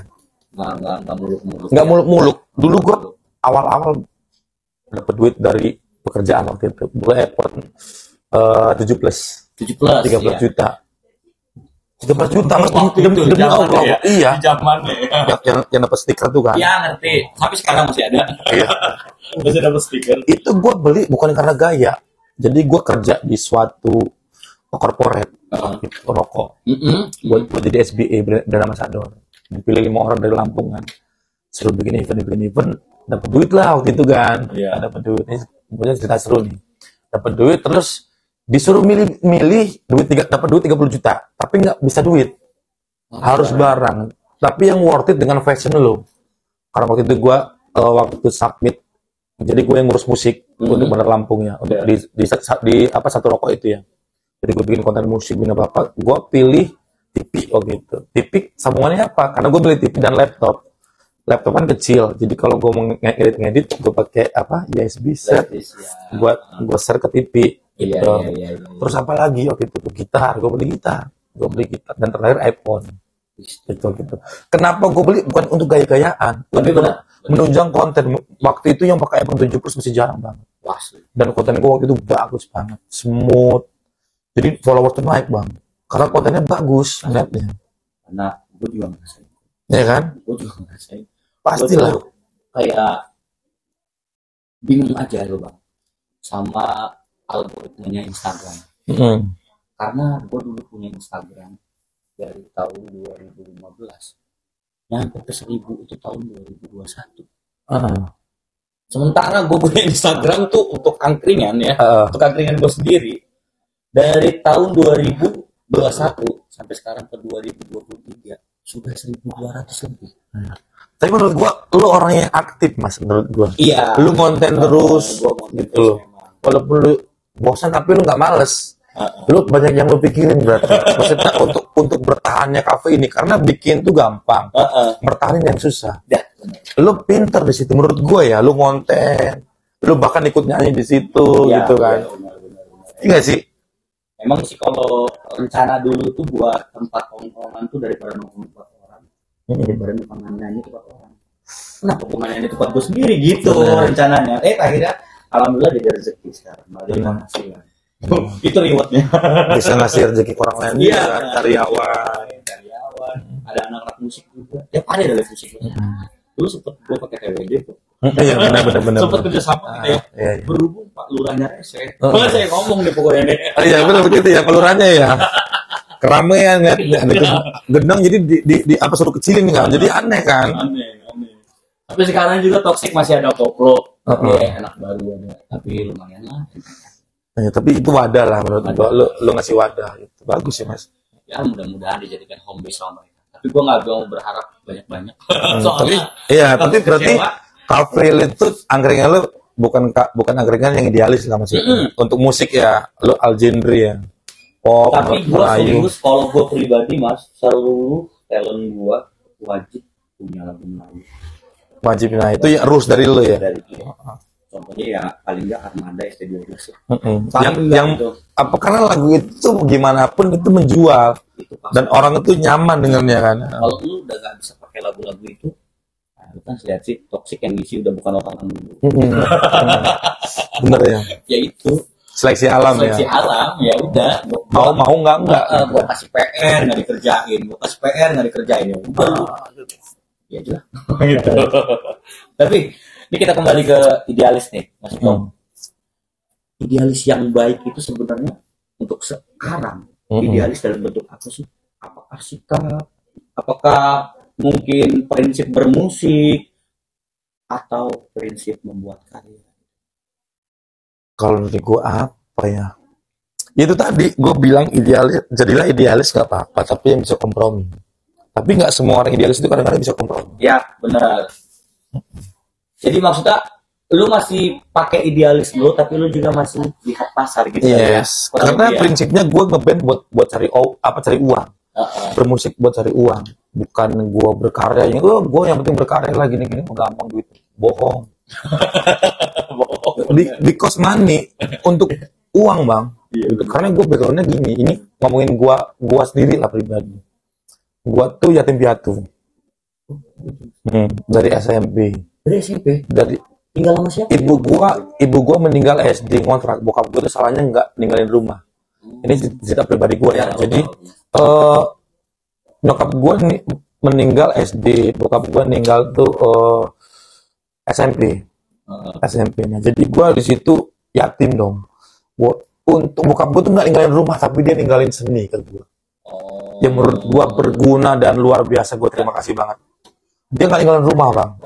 Nggak muluk-muluk. Nggak muluk-muluk. Dulu gua awal-awal dapat duit dari pekerjaan waktu itu. Boleh iPhone 7 plus. 13 juta. 13 juta mas demi Allah. Ya, iya. di zamannya. Yang dapat stiker tuh kan. Iya ngerti. Tapi sekarang masih ada. Iya. Masih dapat stiker. Itu gue beli bukan karena gaya. Jadi gue kerja di suatu corporate rokok. Buat jadi SBA brand ambassador. Dipilih 5 orang dari Lampung kan. Seru bikin event, dapat duit lah waktu itu kan. Iya. Dapat duit. Ini punya cerita seru nih. Dapat duit terus disuruh milih duit dapat duit 30 juta, tapi nggak bisa duit. Harus barang. Tapi yang worth it dengan fashion lo. Karena waktu itu gue waktu submit, jadi gue yang ngurus musik untuk Bandar Lampung ya, untuk di apa satu rokok itu ya. Jadi gue bikin konten musik, bikin apa, gue pilih TV waktu itu. TV sambungannya apa? Karena gue beli TV dan laptop. Laptop kan kecil, jadi kalau gue mau ngedit, gue pakai apa USB set, buat gue share ke TV. Gitu. Iya. Terus apa lagi waktu itu? Gitar, gue beli gitar, dan terakhir iPhone. Gitu. Kenapa gue beli? Bukan untuk gaya-gayaan, tapi menunjang konten. Waktu itu yang pakai iPhone 7 Plus masih jarang banget. Dan konten gue waktu itu bagus banget, smooth. Jadi followers tuh naik bang, karena kontennya bagus netnya. Karena gue juga ngerasain. Ya kan? Gue juga ngerasain. Pastilah. Kayak bingung aja lo bang, sama algoritmanya Instagram. Karena gue dulu punya Instagram dari tahun 2015, nyampe ke 1000 itu tahun 2021. Sementara gue punya Instagram tuh untuk angkringan ya, untuk angkringan gue sendiri dari tahun 2021 sampai sekarang ke 2023 sudah 1.200 lebih. Tapi menurut gua lu orang yang aktif mas, menurut gua. Iya. Lu konten terus gitu. Walaupun lu bosan tapi lu nggak males. Lu banyak yang lu pikirin berarti. Maksudnya untuk bertahannya kafe ini, karena bikin tuh gampang, bertahan yang susah. Lu pinter di situ menurut gua ya. Lu konten, lu bahkan ikut nyanyi di situ ya, gitu kan. Iya sih. Emang sih kalau rencana dulu tuh buat tempat tongkrongan tuh daripada nongkrong 4 orang, daripada nyanyi 4 orang. Kenapa gue nyanyi tempat gue sendiri gitu rencananya? Akhirnya alhamdulillah jadi rezeki sekarang. Jadi penghasilan. Itu rewardnya. Bisa ngasih rezeki ke orang lain. Iya. Karyawan. Ada anak-anak musik juga. Ya ada dari musik. Dulu sempet gue pakai TWJ tuh. Iya benar. Sempet kerjasama kita ya. Berhubung Pak Lurahnya rese. Saya ngomong deh pokoknya deh. Iya benar begitu ya pelurahnya ya. Keramaian kan, gedang jadi di apa suruh kecilin kan, jadi aneh kan. Aneh. Tapi sekarang juga Toxic masih ada koplo, enak baru ada, tapi lumayan lah. Ya, tapi itu wadah lah menurut gua, lu ngasih wadah, itu bagus ya mas. Ya mudah-mudahan dijadikan home base sama mereka. Tapi gua nggak mau berharap banyak-banyak. Tapi berarti cafe itu angkringan lu bukan angkringan yang idealis lah maksudnya. Untuk musik ya, lu all genre ya. Pop, tapi gue serius, kalau gue pribadi mas, seluruh talent gue wajib punya lagu Melayu. Wajib, nah itu ya rules dari lo ya. Dari itu. Contohnya ya paling nggak Armada ST12. Yang apa karena lagu itu gimana pun itu menjual itu dan orang itu nyaman dengannya kan. Kalau lu udah nggak bisa pakai lagu-lagu itu, nah, lu kan lihat sih Toxic yang ngisi udah bukan orang dulu. Bener ya. Ya itu. Seleksi alam ya. Seleksi alam ya udah. Mau enggak. Gua kasih PR nggak dikerjain, gua kasih PR nggak dikerjain ya udah. Ya jelas. Gitu. Tapi ini kita kembali ke idealis nih, Mas Tom. Idealis yang baik itu sebenarnya untuk sekarang idealis dalam bentuk apa sih? Apakah sikap? Apakah mungkin prinsip bermusik atau prinsip membuat karya? Kalau menurut gue apa ya? Itu tadi gue bilang idealis, jadilah idealis gak apa-apa, tapi yang bisa kompromi. Tapi nggak semua orang idealis itu kadang-kadang bisa kompromi. Ya, benar. Jadi maksudnya lu masih pakai idealis lu, tapi lu juga masih lihat pasar gitu Yes. ya. Karena prinsipnya gue ngeband buat cari uang. Bermusik buat cari uang, bukan gue berkarya. Gue yang penting berkarya lah gini-gini, gampang duit. Bohong. Di cost money untuk uang, Bang. Gitu. Karena gue backgroundnya gini. Ini ngomongin gue sendiri lah pribadi. Gue tuh yatim piatu. Dari SMP. Dari SMP? Tinggal sama siapa? Ibu gua meninggal SD ngontrak. Bokap gua tuh salahnya nggak ninggalin rumah. Ini cerita pribadi gua ya. Jadi nyokap gua meninggal SD, bokap gua meninggal tuh SMP. Nah, jadi gua di situ yatim dong. Untuk bokap gua tuh nggak ninggalin rumah, tapi dia ninggalin seni ke gua. Yang menurut gua berguna dan luar biasa. Gua terima kasih banget. Dia nggak ninggalin rumah, Bang.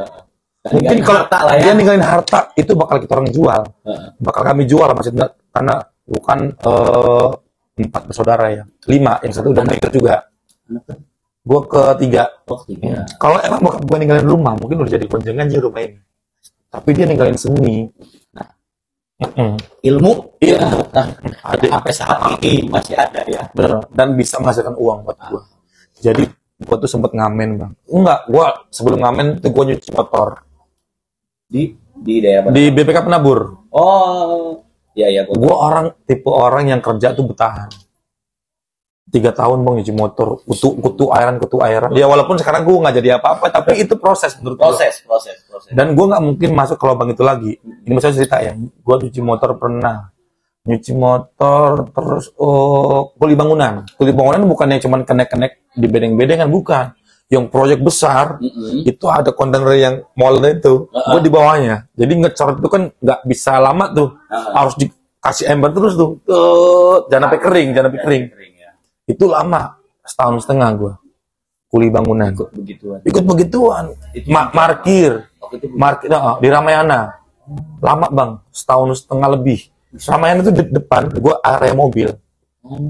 Mungkin kalau dia ninggalin harta itu bakal kita orang jual, bakal kami jual maksudnya, karena bukan 4 bersaudara ya, 5, yang satu udah meninggal juga, gue ketiga. Kalau emang bokap gue ninggalin rumah mungkin udah jadi boncengan aja rumah ini, tapi dia ninggalin seni, ilmu sampai saat ini masih ada ya. Bener. Dan bisa menghasilkan uang buat gue. Jadi gue tuh sempet ngamen, Bang. Enggak, gue sebelum ngamen tuh gue nyuci motor di daerah di BPK Penabur. Oh, iya. Gue tipe orang yang kerja tuh bertahan. 3 tahun, Bang, nyuci motor, kutu airan. Ya walaupun sekarang gue nggak jadi apa-apa, tapi itu proses menurut proses. Dan gue nggak mungkin masuk ke lubang itu lagi. Ini maksudnya cerita ya. Gue nyuci motor pernah. Nyuci motor terus kuli bangunan. Kuli bangunan bukannya cuma kenek-kenek di bedeng-bedengan, bukan. Yang proyek besar, itu ada kontainer yang molnya itu, gue di bawahnya. Jadi ngecor itu kan nggak bisa lama tuh, harus dikasih ember terus tuh, jangan sampai kering. Ya. Itu lama, 1,5 tahun gue, kuli bangunan. Ikut begituan. Markir di Ramayana, lama, Bang, 1,5 tahun lebih. Ramayana itu di depan, gue area mobil,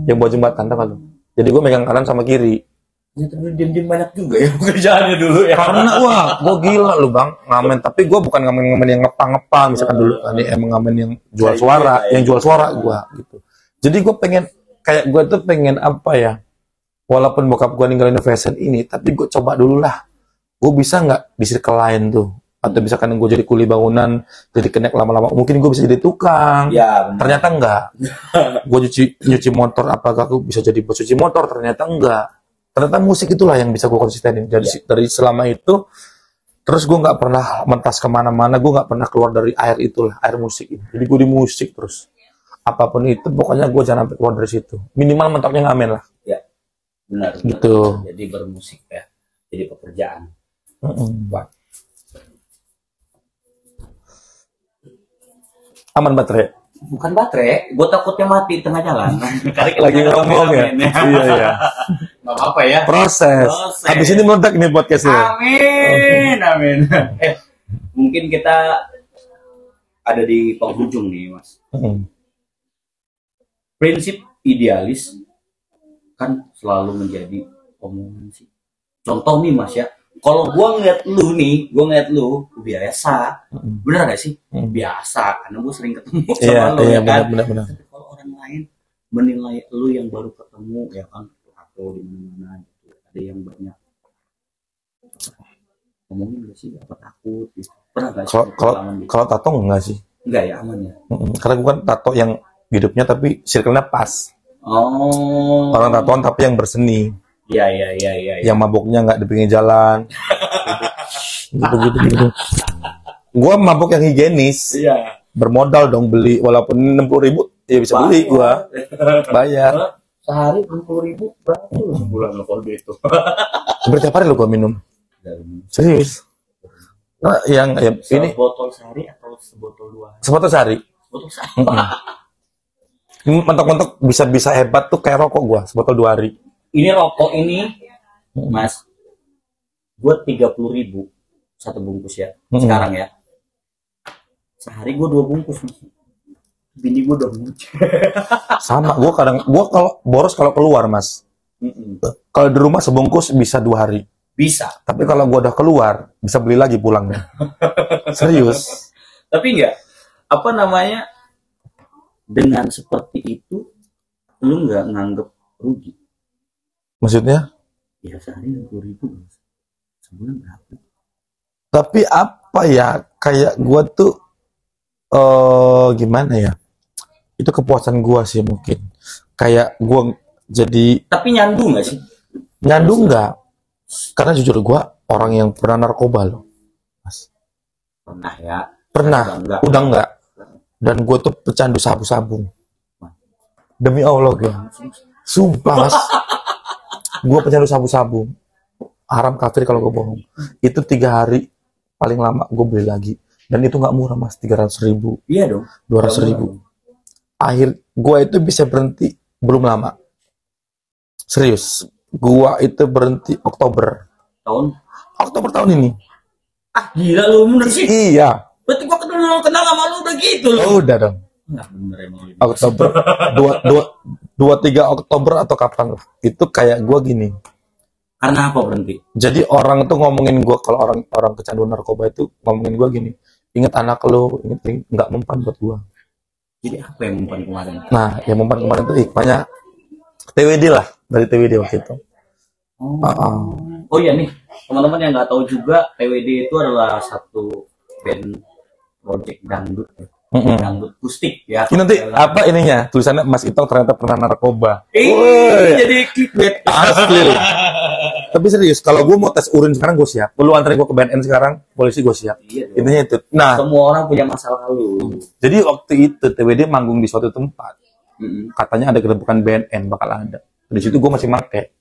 yang buat jembatan, tahu. Jadi gue megang kanan sama kiri. Ternyata diam-diam banyak juga ya pekerjaannya dulu ya. Karena gue gila lu, Bang, ngamen. Tapi gue bukan ngamen yang ngepang misalkan dulu. Ini emang ngamen yang jual suara, gue gitu. Jadi gue pengen, kayak gue tuh pengen apa ya, walaupun bokap gue ninggalin fashion ini, tapi gue coba dulu lah. Gue bisa nggak di circle lain tuh? Atau misalkan gue jadi kuli bangunan, jadi kenek lama-lama, mungkin gue bisa jadi tukang. Ya, ternyata enggak. Gue nyuci motor, apakah gue bisa jadi bos cuci motor? Ternyata enggak. Ternyata musik itulah yang bisa gue konsistenin. Dari selama itu, terus gue nggak pernah mentas kemana-mana, gue nggak pernah keluar dari air musik ini. Jadi gue di musik terus. Apapun itu, pokoknya gue jangan sampai keluar dari situ. Minimal mentoknya ngamen lah. Ya, benar. Gitu. Jadi bermusik ya, jadi pekerjaan. Aman baterai? Bukan baterai, gue takutnya mati tengah jalan. Lagi ngomong ya? Iya. Gak apa-apa ya. Proses. Habis ini meledak nih podcastnya. Amin. Mungkin kita ada di penghujung nih, Mas. Prinsip idealis kan selalu menjadi omongan sih. Contoh nih, Mas ya. Kalau gue ngeliat lu biasa, bener gak sih? Biasa, karena gue sering ketemu sama lu ya kan. Bener. Tapi kalau orang lain menilai lu yang baru ketemu ya kan, atau di mana-mana gitu, ada yang banyak ngomongin gak sih, apa takut gitu. Pernah gak sih? Kalau tato enggak sih? Enggak ya, aman ya. Karena gue kan tato yang hidupnya tapi circle-nya pas. Oh. Orang tatoan tapi yang berseni. Iya. Yang mabuknya nggak di pinggir jalan. gitu. Gua mabuk yang higienis. Iya. Bermodal dong beli, walaupun 60.000 ya bisa beli gua. Bayar. Sehari 60.000 berapa tuh sebulan lo kalau itu? Berapa hari lo gua minum? Serius? Nah, yang ini botol sehari atau sebotol 2 hari? Sebotol sehari. Sebotol sehari. Mentok-mentok bisa hebat tuh kayak rokok gua, sebotol 2 hari. Ini rokok ini, Mas, gue 30.000 1 bungkus ya. Sekarang ya. Sehari gue 2 bungkus. Bini gue dong. Sama, gue kalau boros kalau keluar, Mas. Kalau di rumah sebungkus bisa 2 hari. Bisa. Tapi kalau gua udah keluar, bisa beli lagi pulangnya. Serius. Tapi enggak, apa namanya, dengan seperti itu, lu nggak nganggep rugi? Maksudnya? Ya sehari 60.000, sebulan berapa? Tapi apa ya, kayak gua tuh gimana ya? Itu kepuasan gua sih mungkin. Kayak gua jadi Tapi nyandu nggak sih? nyandu nggak? Karena jujur gua orang yang pernah narkoba loh, Mas. Pernah ya? Pernah, udah enggak. Dan gue tuh pecandu sabu-sabu. Demi Allah gue. Sumpah, Mas. Gue pecandu sabu-sabu. Haram kafir kalau gue bohong. Itu 3 hari paling lama gue beli lagi. Dan itu nggak murah, Mas. 300.000. Iya dong. 200.000. Akhir gue itu bisa berhenti belum lama. Serius. Gue itu berhenti Oktober tahun ini. Ah gila lu, bener sih. Iya. Berarti gua kenal sama lu udah gitu loh. Oh, udah dong. Nggak bener emang. Oktober 2-3 Oktober atau kapan itu kayak gue gini. Karena apa berhenti? Jadi orang tuh ngomongin gue, kalau orang kecanduan narkoba itu ngomongin gue gini, inget anak lo, inget nggak mempan buat gue. Jadi apa yang mempan kemarin? Nah, yang mempan kemarin tuh hikmahnya TWD lah, dari TWD waktu itu. Oh iya nih, teman-teman yang nggak tahu juga, PWD itu adalah satu band project dangdut, dangdut akustik ya. Ini nanti apa ininya? Tulisannya Mas Itong ternyata pernah narkoba. Jadi clickbait. Asli. Tapi serius, kalau gue mau tes urin sekarang gue siap. Lu anterin gue ke BNN sekarang, polisi gue siap. Iya, intinya itu. Nah, semua orang punya masa lalu. Jadi waktu itu TWD manggung di suatu tempat. Katanya ada gerebekan BNN bakal ada. Di situ gue masih make.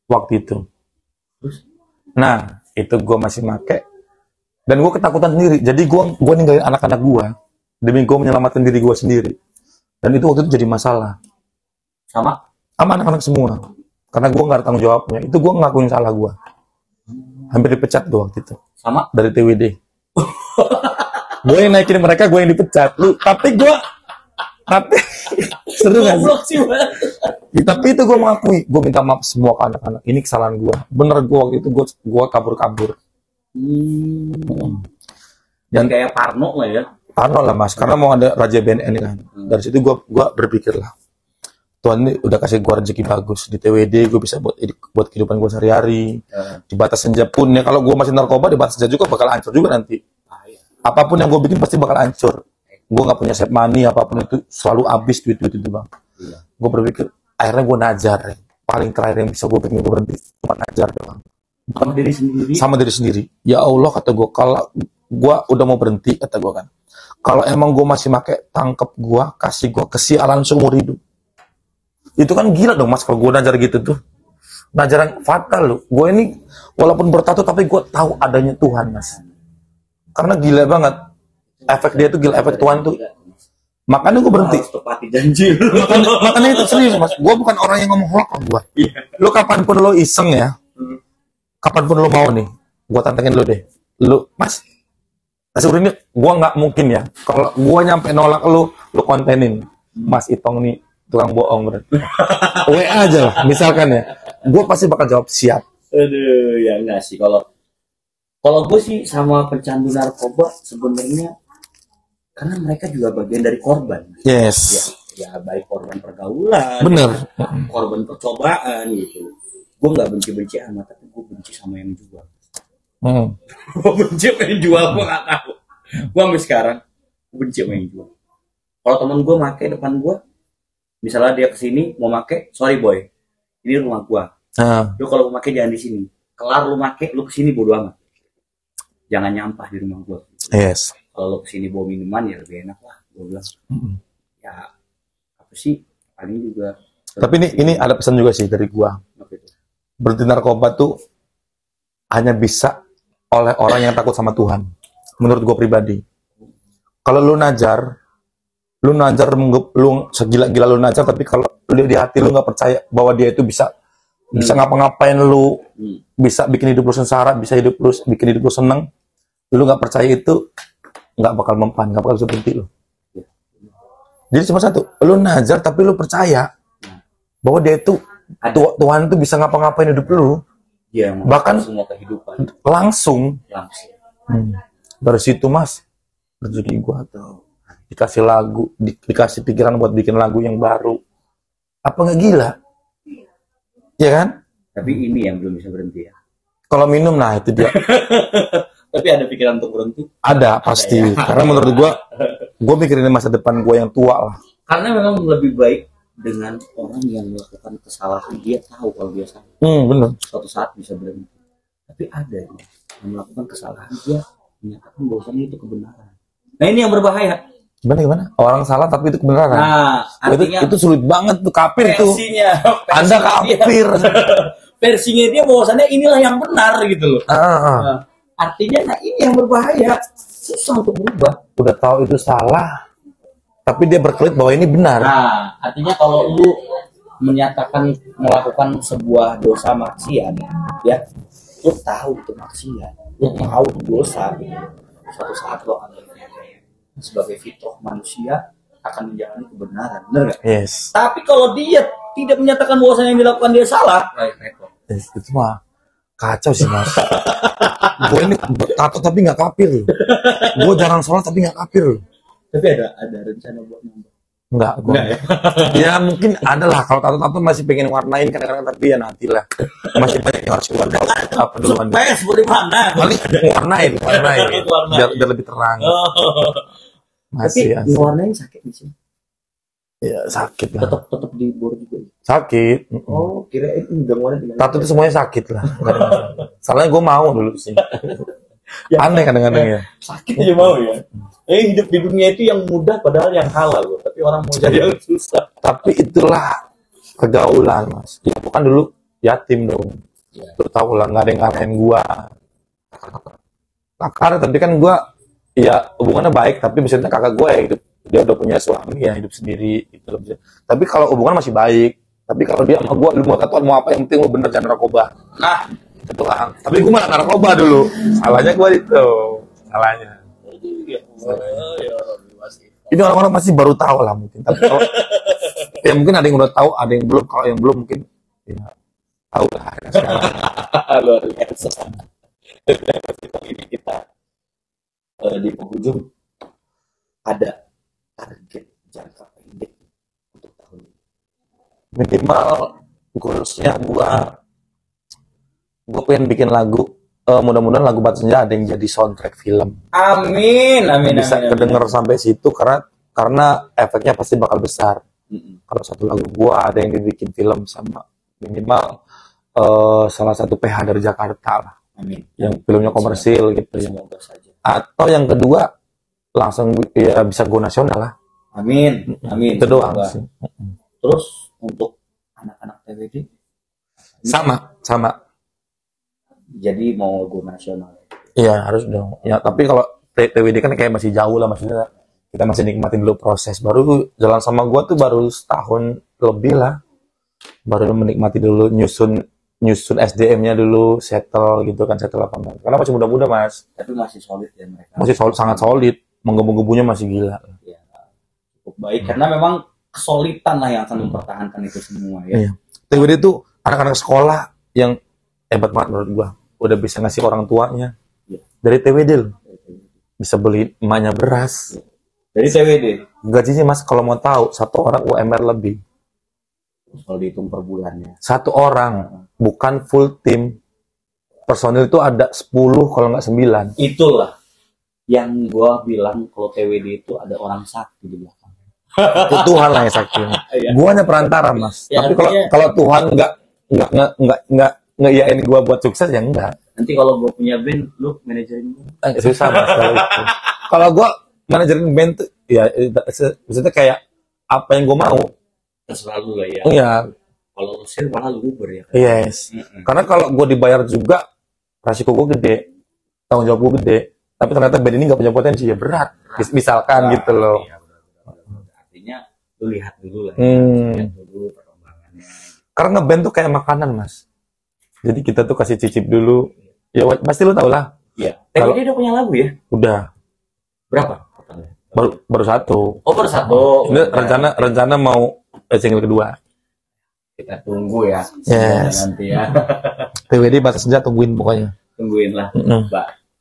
Waktu itu. Nah, itu gue masih make. Dan gue ketakutan sendiri. Jadi gue ninggalin anak-anak gue demi gue menyelamatkan diri gue sendiri. Dan itu waktu itu jadi masalah. Sama anak-anak semua. Karena gue nggak ada tanggung jawabnya. Itu gue ngakuin salah gue. Hampir dipecat tuh waktu itu. Sama dari TWD. Gue yang naikin mereka, gue yang dipecat. Tapi seru gak sih? Tapi itu gue mengakui, gue minta maaf semua ke anak-anak. Ini kesalahan gue. Bener, gue waktu itu gue kabur-kabur. Dan kayak Parno lah ya. Parno lah Mas, karena mau ada Raja BNN kan. Dari situ gue berpikir lah, Tuhan ini udah kasih gue rezeki bagus di TWD, gue bisa buat kehidupan gue sehari-hari. Di batas senja pun ya, kalau gue masih narkoba di batas senja juga bakal hancur juga nanti. Apapun yang gue bikin pasti bakal hancur. Gue nggak punya save money, apapun itu selalu habis duit itu bang. Gue berpikir akhirnya gue najar. Paling terakhir yang bisa gue bikin gue berhenti cuma najar doang. Sama diri sendiri. Ya Allah kata gue, kalau gue udah mau berhenti kata gue kan, kalau emang gue masih make, tangkep gue, kasih gue kesialan seumur hidup. Itu kan gila dong Mas, kalau gue najar gitu tuh. Najaran fatal loh. Gue ini walaupun bertato tapi gue tahu adanya Tuhan Mas. Karena gila banget. Efek dia tuh gila, efek Tuhan tuh. Makanya gue berhenti. Tepati janji. Makanya itu serius Mas. Gue bukan orang yang ngomong hoax gue. Lu kapanpun lo iseng ya, kapanpun lo mau nih, gue tantengin lo deh. Lu Mas, sebenarnya gue nggak mungkin ya. Kalau gue nyampe nolak lo kontenin. Mas Itong nih tukang bohong berarti. WA aja lah, misalkan ya. Gue pasti bakal jawab siap. Aduh, ya enggak sih. Kalau gue sih sama pecandu narkoba sebenarnya karena mereka juga bagian dari korban. Yes. Ya baik korban pergaulan. Bener. Korban percobaan gitu. Gue nggak benci-benci amat, tapi gue benci sama yang jual. Gue benci sama yang jual, gue nggak tahu. Gue sampai sekarang benci sama yang jual. Kalau temen gue make depan gue, misalnya dia kesini mau make, sorry boy, ini rumah gue. Lu kalau mau make jangan di sini. Kelar lu make, lu kesini bodo amat. Jangan nyampah di rumah gue. Yes. Kalau lu kesini bawa minuman ya lebih enak lah, gue bilang. Ya apa sih? Paling juga. Tapi ini ada pesan juga sih dari gue. Berhenti narkoba tuh hanya bisa oleh orang yang takut sama Tuhan. Menurut gue pribadi. Kalau lu najar, lu segila-gila lu najar, tapi kalau lu di hati lu nggak percaya bahwa dia itu bisa ngapa-ngapain lu, bisa bikin hidup lu sengsara, bisa bikin hidup lu seneng, lu nggak percaya itu nggak bakal mempan, nggak bakal bisa berhenti lu. Jadi cuma satu, lu najar tapi lu percaya bahwa dia itu Tuhan tuh bisa ngapa-ngapain hidup lu. Iya, bahkan semua kehidupan langsung. Dari situ Mas, rezeki gua tuh dikasih lagu, dikasih pikiran buat bikin lagu yang baru. Apa nggak gila? Ya kan? Tapi ini yang belum bisa berhenti ya. Kalau minum, nah itu dia. Tapi ada pikiran untuk berhenti? Ada pasti. Ya. Karena menurut gua mikirin masa depan gua yang tua lah. Karena memang lebih baik dengan orang yang melakukan kesalahan, dia tahu kalau dia salah. Benar. Suatu saat bisa berhenti. Tapi ada yang melakukan kesalahan, dia menyatakan bahwasanya itu kebenaran. Nah ini yang berbahaya. Gimana? Orang salah tapi itu kebenaran. Nah, artinya itu sulit banget tuh, kafir tuh. Anda kafir. Versinya dia bahwasanya inilah yang benar gitu loh. Nah, artinya ini yang berbahaya. Susah untuk berubah. Udah tahu itu salah, tapi dia berkelit bahwa ini benar. Nah, artinya kalau lu menyatakan melakukan sebuah dosa maksiat, ya, lu tahu itu maksiat, lu tahu itu dosa, suatu saat lu akan sebagai fitrah manusia akan menjalani kebenaran, benar nggak? Yes. Tapi kalau dia tidak menyatakan bahwasanya yang dilakukan dia salah, yes, itu mah kacau sih Mas. Gue ini tato tapi nggak kafir. Gue jarang sholat tapi nggak kafir. Tapi ada rencana buat nambah? Enggak ya? Ya mungkin ada lah, kalau tato-tato masih pengen warnain kadang-kadang, tapi ya nantilah. Masih banyak yang harus keluar apa duluan. Supaya bagaimana? Paling warnain. Biar lebih terang. Masih tapi warnain sakit sih. Ya sakit lah. Tetap dibor juga. Sakit. Oh, kirain udah warna. Tato itu semuanya sakit lah. Soalnya gue mau dulu sih. Aneh kadang-kadang ya. Sakit aja mau ya. Hidup di dunia itu yang mudah padahal yang halal loh. Tapi orang mau jadi yang susah. Tapi itulah pergaulan Mas. Ya, bukan dulu yatim dong. Ya. Lu tahu lah, nggak ada yang ngarahin gua. Kakak, tapi kan gua ya hubungannya baik, tapi misalnya kakak gua ya hidup, dia udah punya suami ya, hidup sendiri gitu. Tapi kalau hubungan masih baik. Tapi kalau dia sama gua, lu mau tatoan mau apa, yang penting lu bener jangan narkoba. Nah, itu lah. Tapi gua malah narkoba dulu. Salahnya gua itu. Salahnya. Ini orang-orang masih baru tahu lah mungkin. Tapi kalau ya mungkin ada yang udah tahu, ada yang belum. Kalau yang belum mungkin ya tahu lah. Luar biasa. Ini kita di penghujung ada target jangka pendek untuk tahun ini. Minimal goalsnya gua pengen bikin lagu. Mudah-mudahan lagu Batu Senja ada yang jadi soundtrack film. Amin. Bisa kedenger sampai situ karena efeknya pasti bakal besar. Kalau satu lagu gua ada yang dibikin film sama minimal salah satu PH dari Jakarta lah. Amin. Yang filmnya komersil gitu ya. Semoga saja. Atau yang kedua langsung ya bisa go nasional lah. Amin. Itu doang sih. Terus untuk anak-anak TWD sama. Jadi mau go nasional. Iya harus dong. Ya tapi kalau TWD kan kayak masih jauh lah, maksudnya kita masih nikmatin dulu proses. Baru jalan sama gua tuh baru setahun lebih lah. Baru menikmati dulu nyusun SDM-nya dulu, settle gitu kan, settle apa enggak. Karena masih muda-muda Mas. Tapi masih solid ya mereka. Masih sangat solid. Menggebu-gebunya masih gila. Ya, cukup baik karena memang kesulitan lah yang akan mempertahankan itu semua ya. Iya. TWD itu anak-anak sekolah yang hebat banget menurut gua. Udah bisa ngasih orang tuanya. Ya. Dari TWD loh. Bisa beli emaknya beras. Dari TWD. Gajinya Mas kalau mau tahu, satu orang UMR lebih. Kalau dihitung per bulannya. Satu orang, bukan full tim. Personil itu ada 10 kalau nggak 9. Itulah yang gua bilang kalau TWD itu ada orang sakti di belakang. Itu Tuhan lah yang sakti. Gua hanya perantara Mas. Ya, tapi kalau Tuhan nggak ngeiyain gua buat sukses ya enggak. Nanti kalau gua punya band, lu manajerin gua. Susah Mas kalau itu. Kalau gua manajerin band tuh ya maksudnya kayak apa yang gua mau. Selalu lah ya. Iya. Kalau usil malah luber ya. Kan? Yes. Karena kalau gua dibayar juga resiko gua gede, tanggung jawab gua gede. Tapi ternyata band ini nggak punya potensi ya berat. Misalkan gitu loh. Iya, artinya lu lihat dulu lah. Lihat dulu perkembangannya. Karena ngeband tuh kayak makanan Mas. Jadi kita tuh kasih cicip dulu. Ya pasti lu tau lah. Iya. Tapi dia udah punya lagu ya? Udah. Berapa? Baru satu. Oh baru satu. Ini rencana mau single kedua. Kita tunggu ya. Yes. Nanti ya. PWD Batas Senja tungguin pokoknya. Tungguin lah.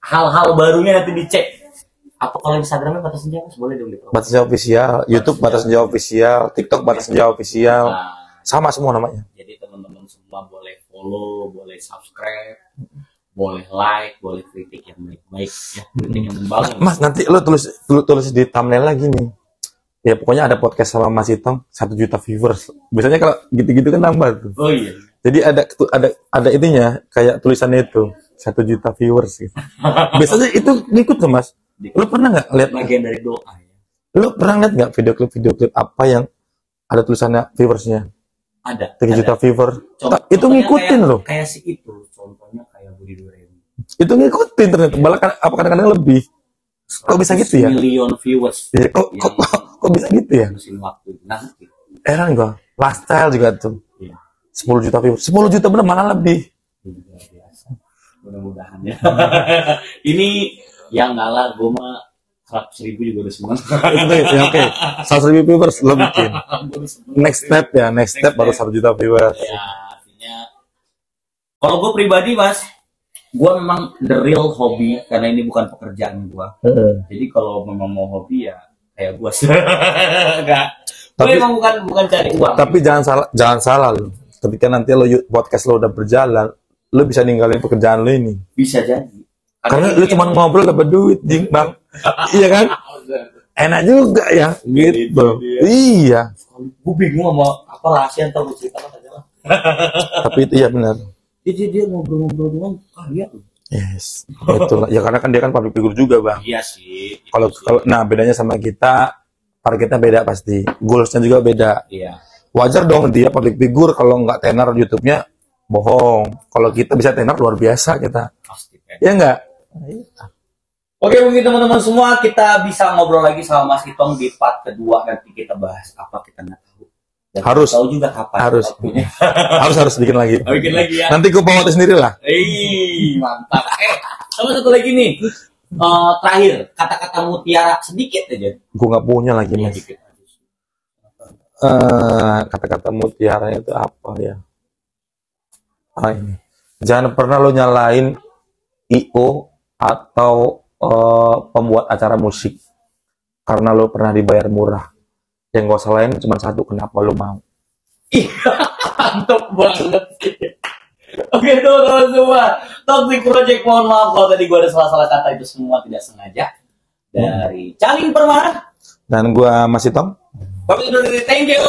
Hal-hal barunya nanti dicek. Apa kalau Instagramnya Batas Senja Mas? Boleh dong di-follow. Batas Senja official, YouTube Batas Senja official, TikTok Batas Senja official. Sama semua namanya. Jadi teman-teman semua boleh follow, boleh subscribe, boleh like, boleh kritik yang baik-baik ya, kritik yang membangun. Mas, nanti lo tulis di thumbnail lagi nih. Ya pokoknya ada podcast sama Mas Itong 1 juta viewers. Biasanya kalau gitu-gitu kan nambah tuh. Oh iya. Jadi ada ininya kayak tulisannya itu 1 juta viewers gitu. Biasanya itu ngikut tuh Mas. Lo pernah nggak lihat bagian dari doa ya? Lo pernah lihat nggak video klip apa yang ada tulisannya viewersnya? Ada. 3 juta viewer. Itu ngikutin kayak, loh. Kayak si itu, contohnya kayak Budi Doremi. Itu ngikutin ternyata. Bahkan apa kadang-kadang lebih. Kok bisa gitu ya? Million viewers. Ya, kok bisa gitu ya? Mesin waktu. Nah, gitu. Heran gua. Lifestyle juga tuh. Iya. 10 juta viewers. 10 juta bener malah lebih. Luar biasa. Mudah-mudahan ya. Ini yang ngalah gue mah 100.000 juga udah seneng. Ya, oke. 100.000 viewers lo bikin. Next step ya, next step baru 1 juta viewers. Ya, artinya kalau gue pribadi Mas, gue memang the real hobby karena ini bukan pekerjaan gue. Jadi kalau memang mau hobi ya kayak gue sih. Enggak. Tapi memang bukan cari uang. Tapi jangan salah lo. Ketika nanti lo podcast lo udah berjalan, lo bisa ninggalin pekerjaan lo ini. Bisa jadi. Karena lu cuma ngobrol dapat duit, Bang. Iya kan? Enak juga ya, gitu. Iya. Gue bingung sama apa rahasia ntar gue cerita aja lah. Tapi itu iya benar. Dia ngobrol-ngobrol doang kaya. Yes, betul. Ya karena kan dia kan public figure juga, Bang. Iya sih. Kalau nah bedanya sama kita, targetnya beda pasti. Goalsnya juga beda. Iya. Wajar dong dia public figure kalau nggak tenar YouTube-nya bohong. Kalau kita bisa tenar luar biasa kita. Pasti. Ya enggak? Oke mungkin teman-teman semua kita bisa ngobrol lagi sama Mas Itong di part kedua, nanti kita bahas apa kita nggak tahu. Dan harus tahu juga kapan. Harus bikin lagi. Bikin lagi ya. Nanti gue bawa sendiri lah. Mantap. Sama satu lagi nih. Terakhir kata-kata mutiara sedikit aja. Gue nggak punya lagi Mas. Kata-kata mutiara itu apa ya? Ini. Jangan pernah lo nyalain IO atau pembuat acara musik karena lo pernah dibayar murah. Yang gak usah lain cuma satu, kenapa lo mau? Mantap banget. Oke teman-teman semua, Toxic Project, mohon maaf kalau tadi gue ada salah-salah kata, itu semua tidak sengaja. Dari Caling Permana dan gue Mas Itong. Thank you.